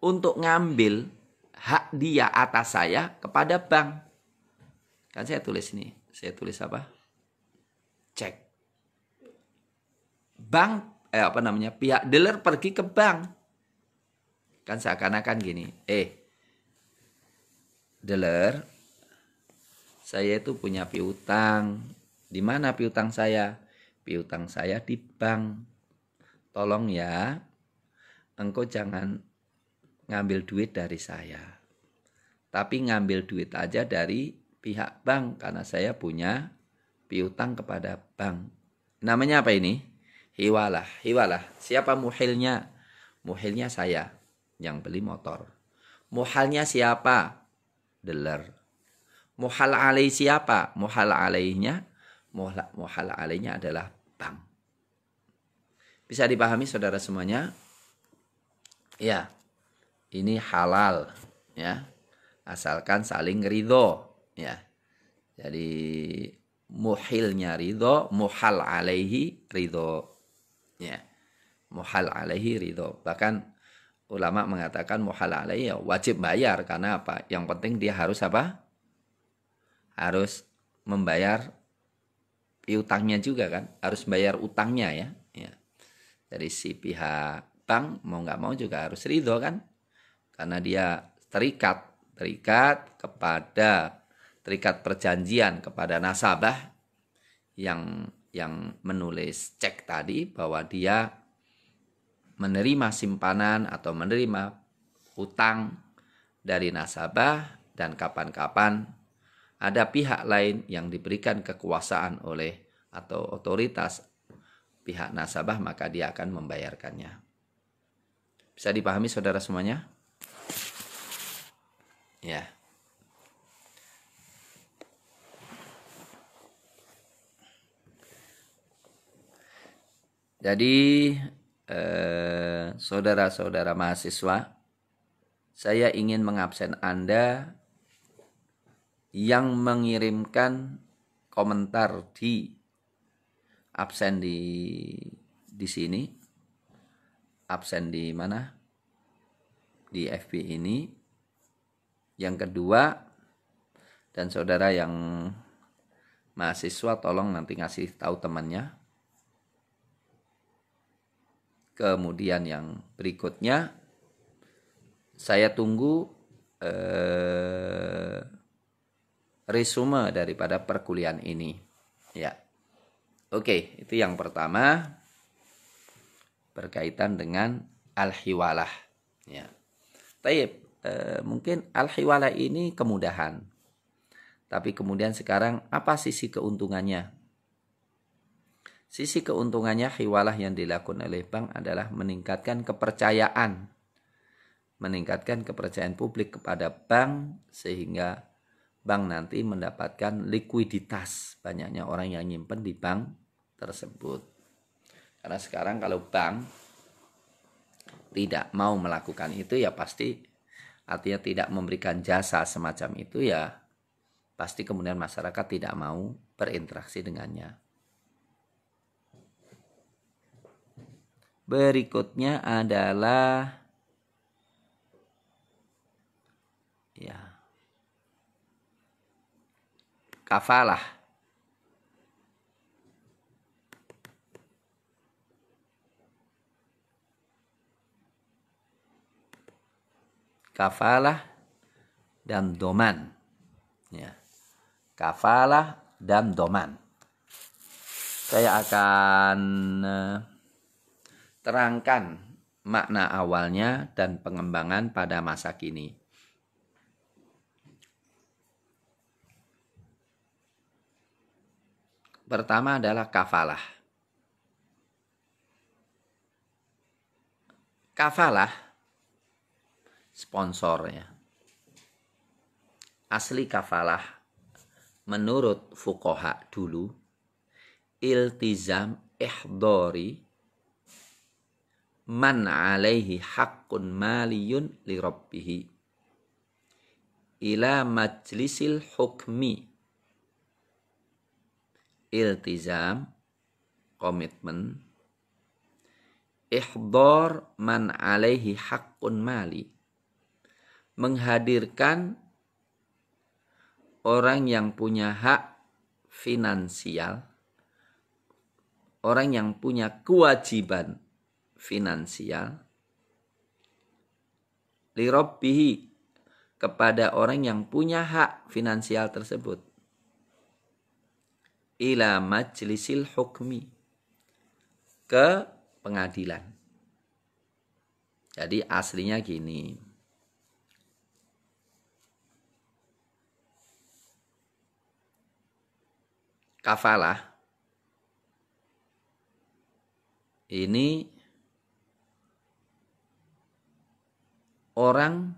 untuk ngambil hak dia atas saya kepada bank. Kan saya tulis ini. Saya tulis apa? Cek. Bank, pihak dealer pergi ke bank. Kan seakan-akan gini. Dealer, saya itu punya piutang. Di mana piutang saya? Piutang saya di bank. Tolong ya, engkau jangan ngambil duit dari saya. Tapi ngambil duit aja dari pihak bank. Karena saya punya piutang kepada bank. Namanya apa ini? Hiwalah. Siapa muhilnya? Muhilnya saya yang beli motor. Muhalnya siapa? Dealer. Muhal alaih siapa? Muhal alaihnya adalah bank. Bisa dipahami saudara semuanya? Ya, ini halal ya. Asalkan saling ridho ya. Jadi muhilnya ridho, muhal alaihi ridho. Ya. Muhal alaihi ridho. Bahkan ulama mengatakan muhal alaihi ya wajib bayar karena apa? Yang penting dia harus apa? Harus membayar piutangnya juga kan, harus bayar utangnya ya. Dari si pihak bank mau nggak mau juga harus ridho kan, karena dia terikat kepada terikat perjanjian kepada nasabah yang menulis cek tadi bahwa dia menerima simpanan atau menerima hutang dari nasabah, dan kapan-kapan ada pihak lain yang diberikan kekuasaan oleh atau otoritas pihak nasabah, maka dia akan membayarkannya. Bisa dipahami saudara semuanya? Ya. Jadi saudara-saudara mahasiswa, saya ingin mengabsen Anda yang mengirimkan komentar di absen di sini, absen di mana? Di FB ini. Yang kedua, dan saudara yang mahasiswa tolong nanti ngasih tahu temannya. Kemudian yang berikutnya, saya tunggu resume daripada perkuliahan ini. Ya. Oke, itu yang pertama berkaitan dengan al-hiwalah. Ya. Taib, mungkin al-hiwalah ini kemudahan. Tapi kemudian sekarang apa sisi keuntungannya? Sisi keuntungannya hiwalah yang dilakukan oleh bank adalah meningkatkan kepercayaan. Meningkatkan kepercayaan publik kepada bank sehingga bank nanti mendapatkan likuiditas. Banyaknya orang yang nyimpen di bank tersebut. Karena sekarang kalau bank tidak mau melakukan itu, ya pasti artinya tidak memberikan jasa semacam itu, ya pasti kemudian masyarakat tidak mau berinteraksi dengannya. Berikutnya adalah ya, kafalah. Kafalah dan doman. Ya. Kafalah dan doman. Saya akan terangkan makna awalnya dan pengembangan pada masa kini. Pertama adalah kafalah. Kafalah sponsornya. Asli kafalah menurut fuqaha dulu iltizam ihdori man alaihi haqqun maliyun li rabbihi ila majlisil hukmi. Iltizam, komitmen, ihdor man alaihi haqqun mali, menghadirkan orang yang punya hak finansial, orang yang punya kewajiban finansial, li rabbihi, kepada orang yang punya hak finansial tersebut, ila majlisil hukmi, ke pengadilan. Jadi aslinya gini. Kafalah ini orang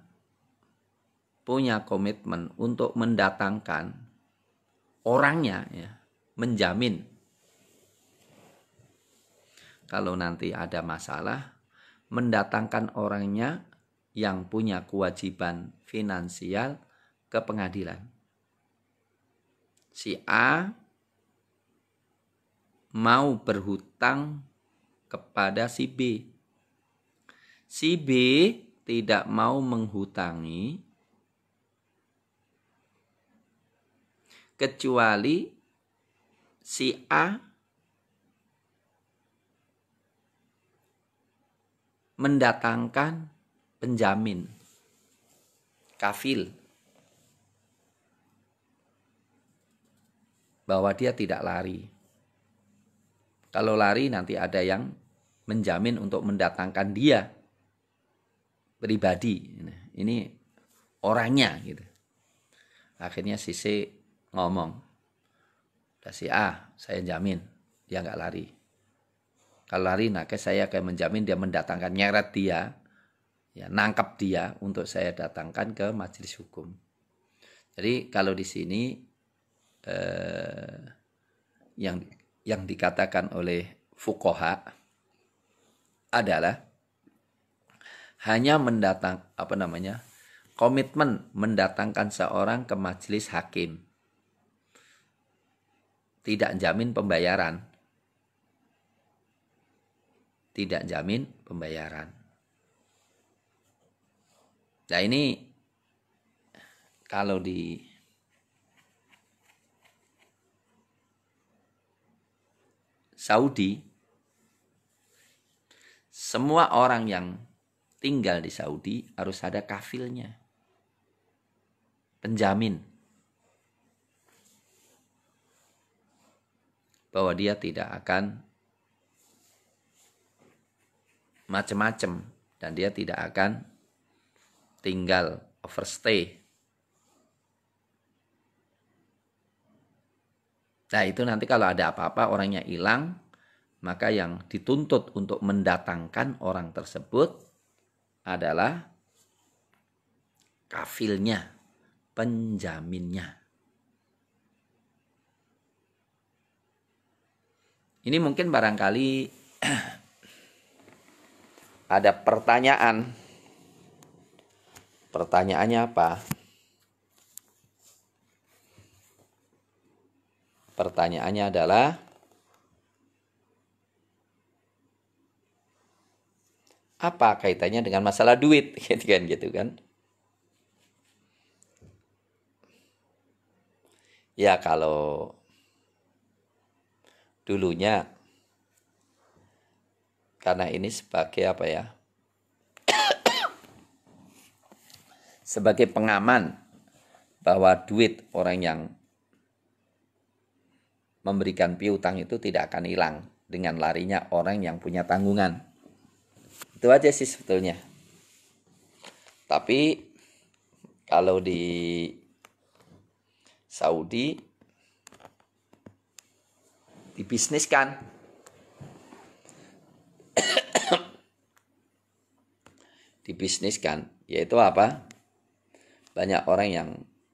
punya komitmen untuk mendatangkan orangnya, ya, menjamin kalau nanti ada masalah, mendatangkan orangnya yang punya kewajiban finansial ke pengadilan. Si A mau berhutang kepada si B. Si B tidak mau menghutangi kecuali si A mendatangkan penjamin, kafil. bahwa dia tidak lari. Kalau lari nanti ada yang menjamin untuk mendatangkan dia pribadi. Ini orangnya gitu. Akhirnya si C ngomong, si A saya jamin dia nggak lari. Kalau lari, nah saya akan menjamin dia mendatangkan, nyeret dia, ya nangkap dia untuk saya datangkan ke majelis hukum. Jadi kalau di sini yang dikatakan oleh fuqaha adalah hanya komitmen mendatangkan seorang ke majelis hakim, tidak jamin pembayaran. Tidak jamin pembayaran. Nah ini kalau di Saudi, semua orang yang tinggal di Saudi harus ada kafilnya, penjamin bahwa dia tidak akan macam-macam dan dia tidak akan tinggal overstay. Nah itu nanti kalau ada apa-apa orangnya hilang, maka yang dituntut untuk mendatangkan orang tersebut adalah kafilnya, penjaminnya. Ini mungkin barangkali ada pertanyaan. Pertanyaannya apa? Pertanyaannya adalah, apa kaitannya dengan masalah duit? Gitu kan? Ya kalau dulunya, karena ini sebagai apa ya? Sebagai pengaman bahwa duit orang yang memberikan piutang itu tidak akan hilang dengan larinya orang yang punya tanggungan. Itu aja sih sebetulnya. Tapi kalau di Saudi dibisniskan. Dibisniskan, yaitu apa? Banyak orang yang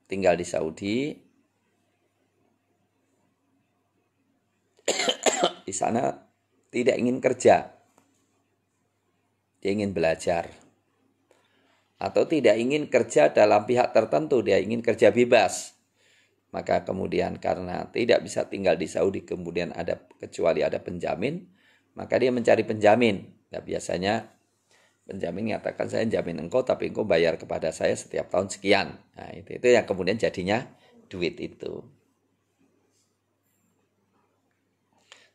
tinggal di Saudi, di sana tidak ingin kerja, dia ingin belajar, atau tidak ingin kerja dalam pihak tertentu, dia ingin kerja bebas. Maka kemudian karena tidak bisa tinggal di Saudi, kemudian kecuali ada penjamin, maka dia mencari penjamin. Nah, biasanya penjamin mengatakan, saya jamin engkau, tapi engkau bayar kepada saya setiap tahun sekian. Nah, itu yang kemudian jadinya duit itu.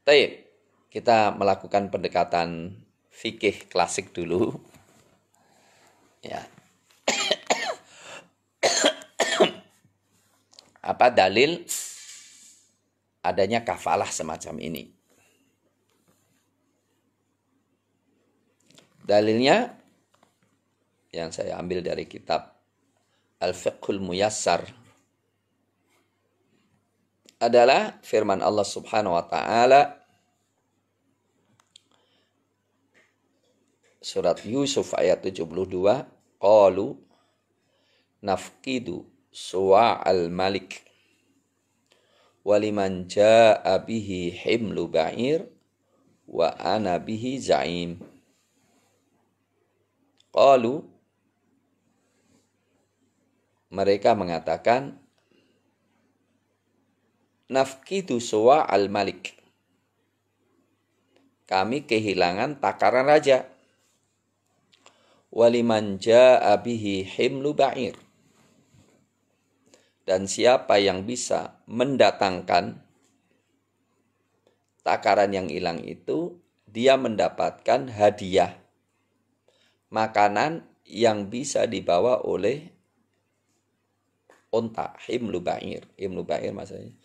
Baik, kita melakukan pendekatan fikih klasik dulu. Ya. Apa dalil adanya kafalah semacam ini? Dalilnya yang saya ambil dari kitab Al-Fiqhul Muyassar adalah firman Allah Subhanahu wa taala surat Yusuf ayat 72, qalu nafqidu suwa'al malik waliman jaa'a bihi himlu ba'ir wa ana bihi za'im. Qalu, mereka mengatakan, nafqidu suwa'al malik, kami kehilangan takaran raja. Waliman jaa'a bihi himlu ba'ir, dan siapa yang bisa mendatangkan takaran yang hilang itu, dia mendapatkan hadiah makanan yang bisa dibawa oleh onta. Himlu ba'ir. Himlu ba'ir maksudnya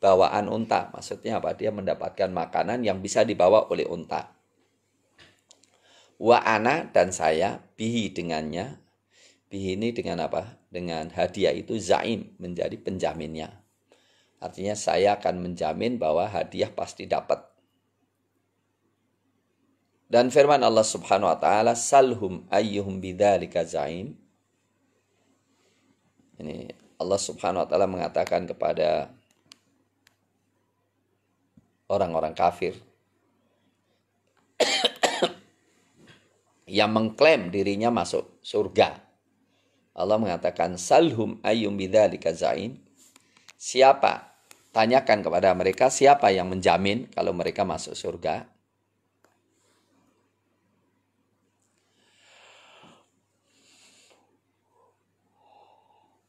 bawaan unta. Maksudnya apa? Dia mendapatkan makanan yang bisa dibawa oleh unta. Wa ana, dan saya, bihi dengannya. Bihi ini dengan apa? Dengan hadiah itu zaim, menjadi penjaminnya. Artinya saya akan menjamin bahwa hadiah pasti dapat. Dan firman Allah Subhanahu wa taala, salhum ayyuhum bidzalika zaim. Ini Allah Subhanahu wa taala mengatakan kepada orang-orang kafir yang mengklaim dirinya masuk surga. Allah mengatakan salhum ayyuhum bidzalika zaim. Siapa? Tanyakan kepada mereka siapa yang menjamin kalau mereka masuk surga.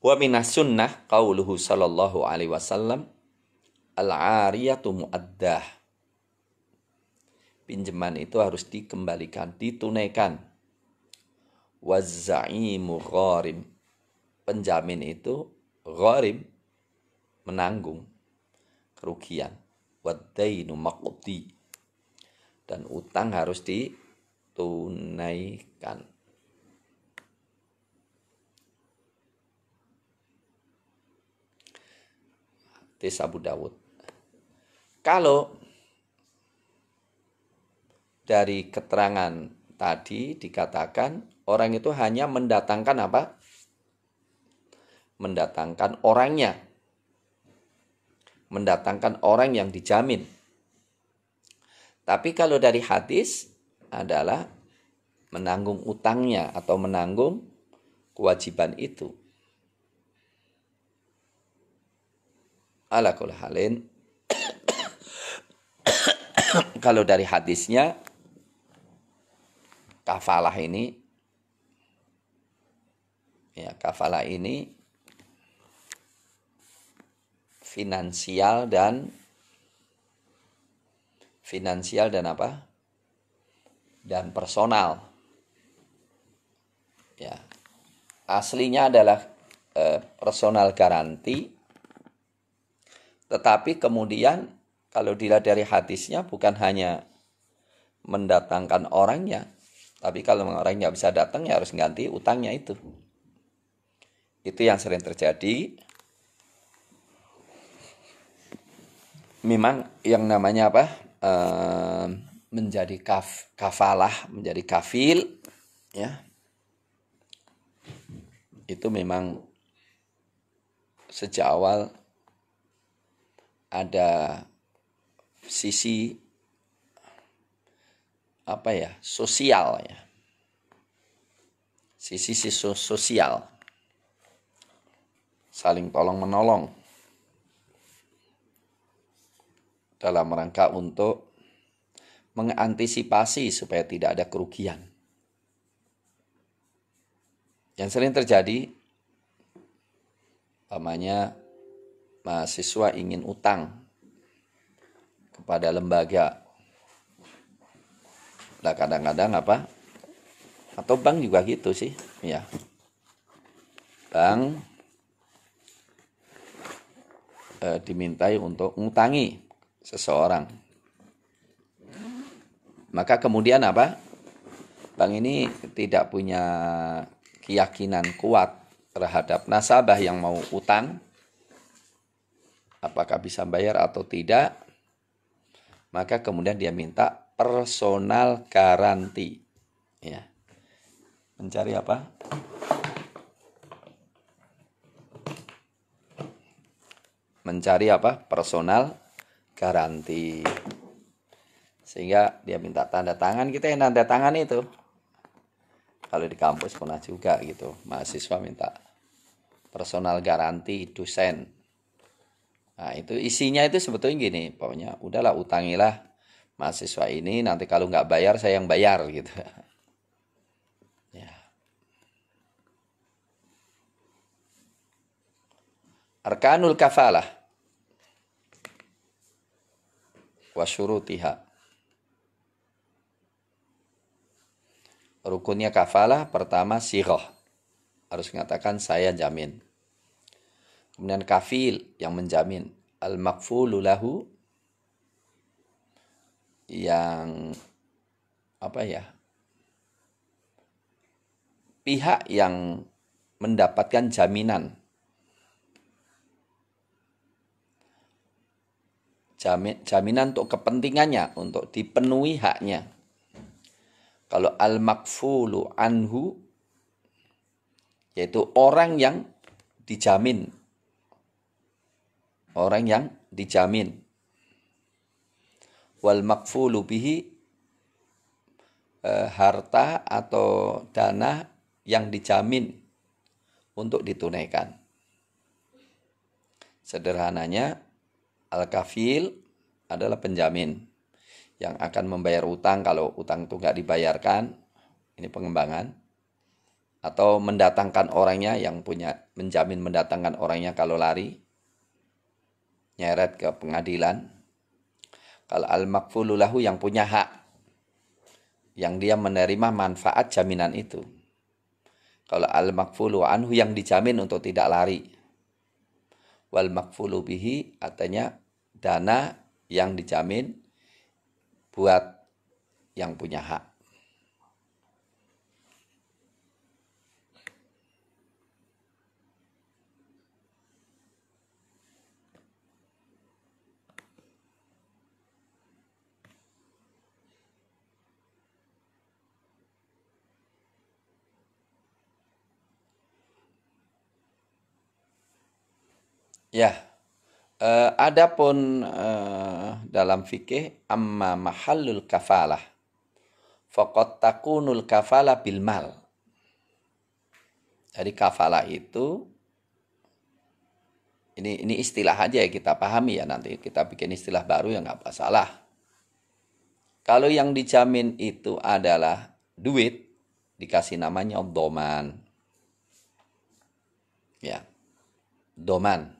Wa minas sunnah qauluhu sallallahu alaihi wasallam al-ariyatu muaddah. Pinjaman itu harus dikembalikan, ditunaikan. Waz-za'imu gharim. Penjamin itu gharim, menanggung kerugian. Wad-dainu maqdi. Dan utang harus ditunaikan. Hadis Abu Dawud. Kalau dari keterangan tadi dikatakan orang itu hanya mendatangkan apa? Mendatangkan orangnya. Mendatangkan orang yang dijamin. Tapi kalau dari hadis adalah menanggung utangnya atau menanggung kewajiban itu. Ala kulli halin, kalau dari hadisnya kafalah ini finansial dan apa? Dan personal. Ya. Aslinya adalah personal garanti. Tetapi kemudian kalau dilihat dari hadisnya bukan hanya mendatangkan orangnya, tapi kalau orangnya bisa datang ya harus ganti utangnya itu. Itu yang sering terjadi. Memang yang namanya apa? Menjadi kafalah, menjadi kafil, ya. Itu memang sejak awal ada sisi apa ya? Sosial ya. Sisi sosial. Saling tolong menolong dalam rangka untuk mengantisipasi supaya tidak ada kerugian. Yang sering terjadi, umpamanya mahasiswa ingin utang kepada lembaga. Nah, kadang-kadang apa? Atau bank juga gitu sih, ya. Bank dimintai untuk ngutangi seseorang. Maka kemudian apa? Bank ini tidak punya keyakinan kuat terhadap nasabah yang mau utang, apakah bisa bayar atau tidak, maka kemudian dia minta personal garanti. Ya. Mencari apa? Mencari apa? Personal garanti. Sehingga dia minta tanda tangan, kita yang tanda tangan itu. Kalau di kampus pernah juga gitu, mahasiswa minta personal garanti dosen. Nah, itu isinya itu sebetulnya gini, pokoknya udahlah utangilah mahasiswa ini, nanti kalau nggak bayar saya yang bayar gitu. Ya. Arkanul kafalah wa syurutiha. Rukunnya kafalah pertama sighah. Harus mengatakan saya jamin. Kemudian kafil yang menjamin. al-makfulu lahu, yang apa ya, pihak yang mendapatkan jaminan, jaminan untuk kepentingannya, untuk dipenuhi haknya. Kalau al-makfulu anhu, yaitu orang yang dijamin, orang yang dijamin. Wal makfulu bihi, harta atau dana yang dijamin untuk ditunaikan. Sederhananya, al-kafil adalah penjamin yang akan membayar utang kalau utang itu nggak dibayarkan. Ini pengembangan. Atau mendatangkan orangnya, yang punya menjamin mendatangkan orangnya kalau lari, nyeret ke pengadilan. Kalau al-makfulu lahu, yang punya hak, yang dia menerima manfaat jaminan itu. Kalau al-makfulu anhu, yang dijamin untuk tidak lari. Wal makfulu bihi, artinya dana yang dijamin buat yang punya hak. Ya, adapun dalam fikih, amma mahallul kafalah faqad takunul kafalah bil mal. Jadi kafalah itu, ini istilah aja ya, kita pahami ya, nanti kita bikin istilah baru ya nggak masalah. Kalau yang dijamin itu adalah duit, dikasih namanya doman. Ya, doman.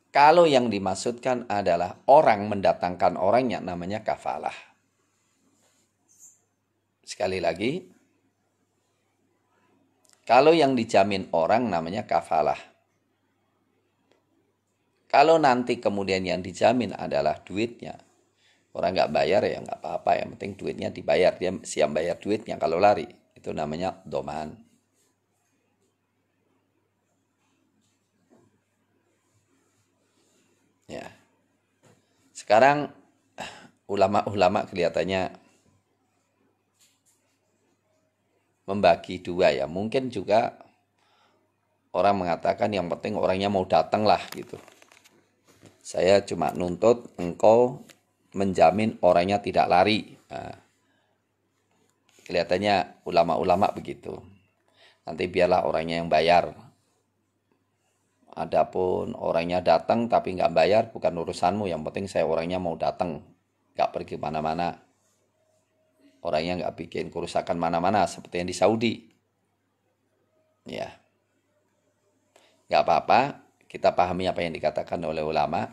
Kalau yang dimaksudkan adalah orang mendatangkan orangnya, namanya kafalah. Sekali lagi, kalau yang dijamin orang namanya kafalah. Kalau nanti kemudian yang dijamin adalah duitnya, orang nggak bayar ya nggak apa-apa, yang penting duitnya dibayar, dia siap bayar duitnya kalau lari. Itu namanya doman. Ya. Sekarang ulama-ulama kelihatannya membagi dua ya. Mungkin juga orang mengatakan yang penting orangnya mau datang lah gitu. Saya cuma nuntut engkau menjamin orangnya tidak lari. Nah, kelihatannya ulama-ulama begitu. Nanti biarlah orangnya yang bayar. Adapun orangnya datang tapi nggak bayar, bukan urusanmu. Yang penting saya orangnya mau datang, nggak pergi mana-mana. Orangnya nggak bikin kerusakan mana-mana seperti yang di Saudi. Ya, nggak apa-apa. Kita pahami apa yang dikatakan oleh ulama.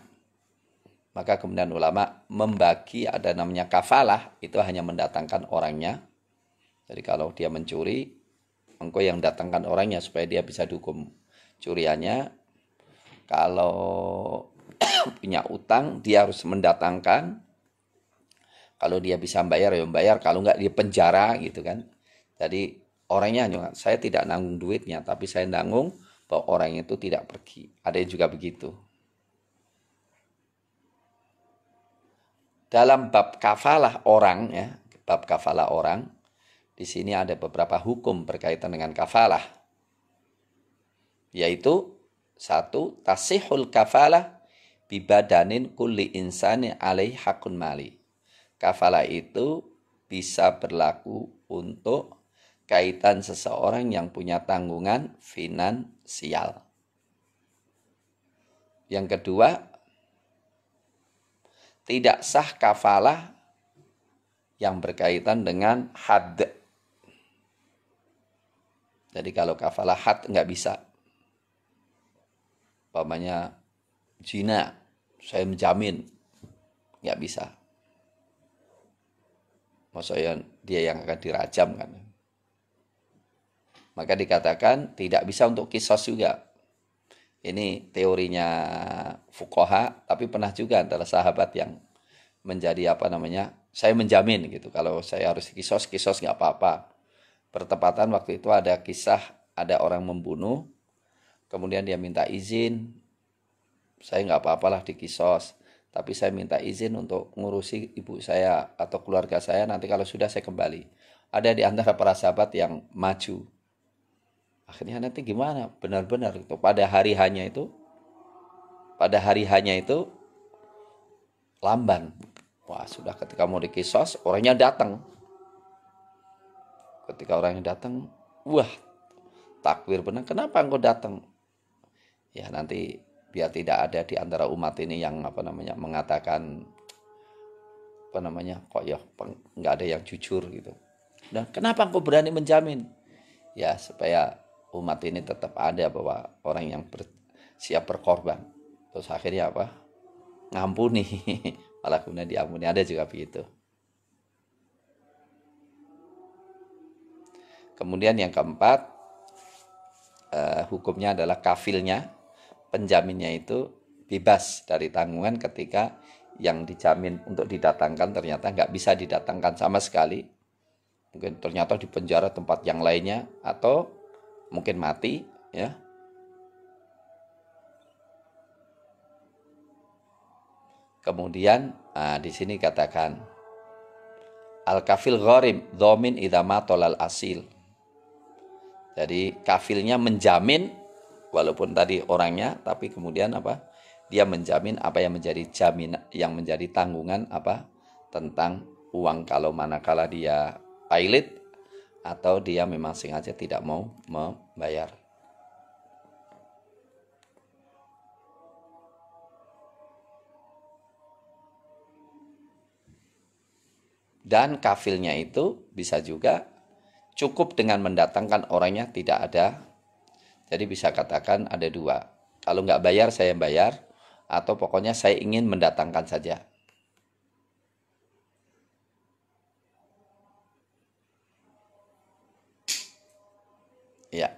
Maka kemudian ulama membagi, ada namanya kafalah, itu hanya mendatangkan orangnya. Jadi kalau dia mencuri, engkau yang datangkan orangnya supaya dia bisa dihukum curiannya. Kalau punya utang, dia harus mendatangkan. Kalau dia bisa bayar, ya bayar. Kalau nggak, dia penjara gitu kan. Jadi orangnya juga, saya tidak nanggung duitnya, tapi saya nanggung bahwa orang itu tidak pergi. Ada yang juga begitu. Dalam bab kafalah orang, ya, bab kafalah orang, di sini ada beberapa hukum berkaitan dengan kafalah. Yaitu, satu, tasihul kafalah bibadanin kulli insani alaih hakun mali. Kafalah itu bisa berlaku untuk kaitan seseorang yang punya tanggungan finansial. Yang kedua, tidak sah kafalah yang berkaitan dengan had. Jadi kalau kafalah had nggak bisa. Umpamanya zina, saya menjamin, nggak bisa. Maksudnya dia yang akan dirajam kan. Maka dikatakan tidak bisa untuk kisos juga. Ini teorinya fuqaha, tapi pernah juga antara sahabat yang menjadi apa namanya, saya menjamin gitu, kalau saya harus kisos nggak apa-apa. Bertepatan waktu itu ada kisah, ada orang membunuh, kemudian dia minta izin, saya nggak apa-apalah dikisos, tapi saya minta izin untuk ngurusi ibu saya atau keluarga saya, nanti kalau sudah saya kembali. Ada di antara para sahabat yang maju. Akhirnya nanti gimana? Benar-benar itu pada hari hanya itu lamban. Wah, sudah ketika mau dikisos, orangnya datang. Ketika orangnya datang, wah, takbir benar. Kenapa engkau datang? Ya nanti biar tidak ada di antara umat ini yang apa namanya mengatakan apa namanya kok ya nggak ada yang jujur gitu. Dan kenapa engkau berani menjamin? Ya supaya umat ini tetap ada bahwa orang yang siap berkorban. Terus akhirnya apa? Ngampuni. Malah kemudian diampuni. Ada juga begitu. Kemudian yang keempat, hukumnya adalah kafilnya, penjaminnya itu bebas dari tanggungan ketika yang dijamin untuk didatangkan ternyata nggak bisa didatangkan sama sekali. Mungkin ternyata di penjara tempat yang lainnya atau mungkin mati, ya. Kemudian di sini katakan al-kafil gharim dhamin idza matolal asil. Jadi kafilnya menjamin walaupun tadi orangnya, tapi kemudian apa? Dia menjamin apa yang menjadi jaminan, yang menjadi tanggungan apa tentang uang kalau manakala dia pailit atau dia memang sengaja tidak mau membayar. Dan kafilnya itu bisa juga cukup dengan mendatangkan orangnya tidak ada. Jadi bisa katakan ada dua. Kalau nggak bayar saya bayar, atau pokoknya saya ingin mendatangkan saja. Ya.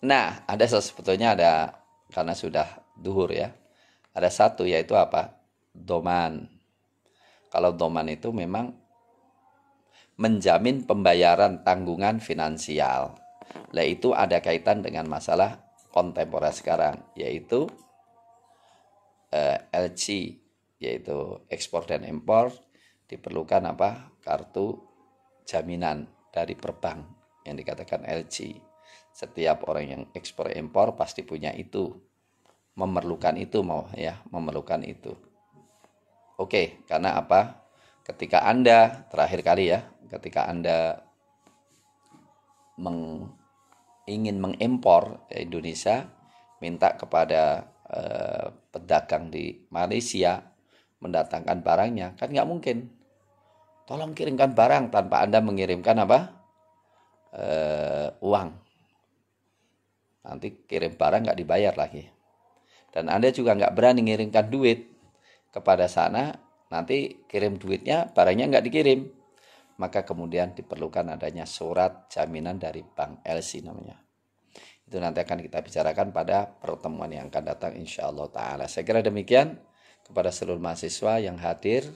Nah, ada sebetulnya ada, karena sudah duhur ya. Ada satu yaitu apa? Doman. Kalau doman itu memang menjamin pembayaran tanggungan finansial. Nah, itu ada kaitan dengan masalah kontemporer sekarang, yaitu LC, yaitu ekspor dan impor, diperlukan apa? Kartu jaminan dari perbank yang dikatakan LC. Setiap orang yang ekspor impor pasti punya itu, memerlukan itu memerlukan itu. Oke, karena apa? Ketika Anda terakhir kali ya, ketika Anda ingin mengimpor Indonesia, minta kepada pedagang di Malaysia mendatangkan barangnya, kan nggak mungkin. Tolong kirimkan barang tanpa Anda mengirimkan apa? Uang. Nanti kirim barang nggak dibayar lagi. Dan Anda juga nggak berani mengirimkan duit kepada sana, nanti kirim duitnya, barangnya nggak dikirim. Maka kemudian diperlukan adanya surat jaminan dari bank, LC namanya. Itu nanti akan kita bicarakan pada pertemuan yang akan datang insyaallah ta'ala. Saya kira demikian. Kepada seluruh mahasiswa yang hadir,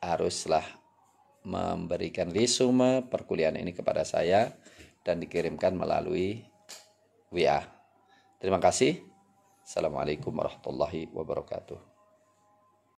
haruslah memberikan resume perkuliahan ini kepada saya dan dikirimkan melalui WA. Terima kasih. Assalamualaikum warahmatullahi wabarakatuh.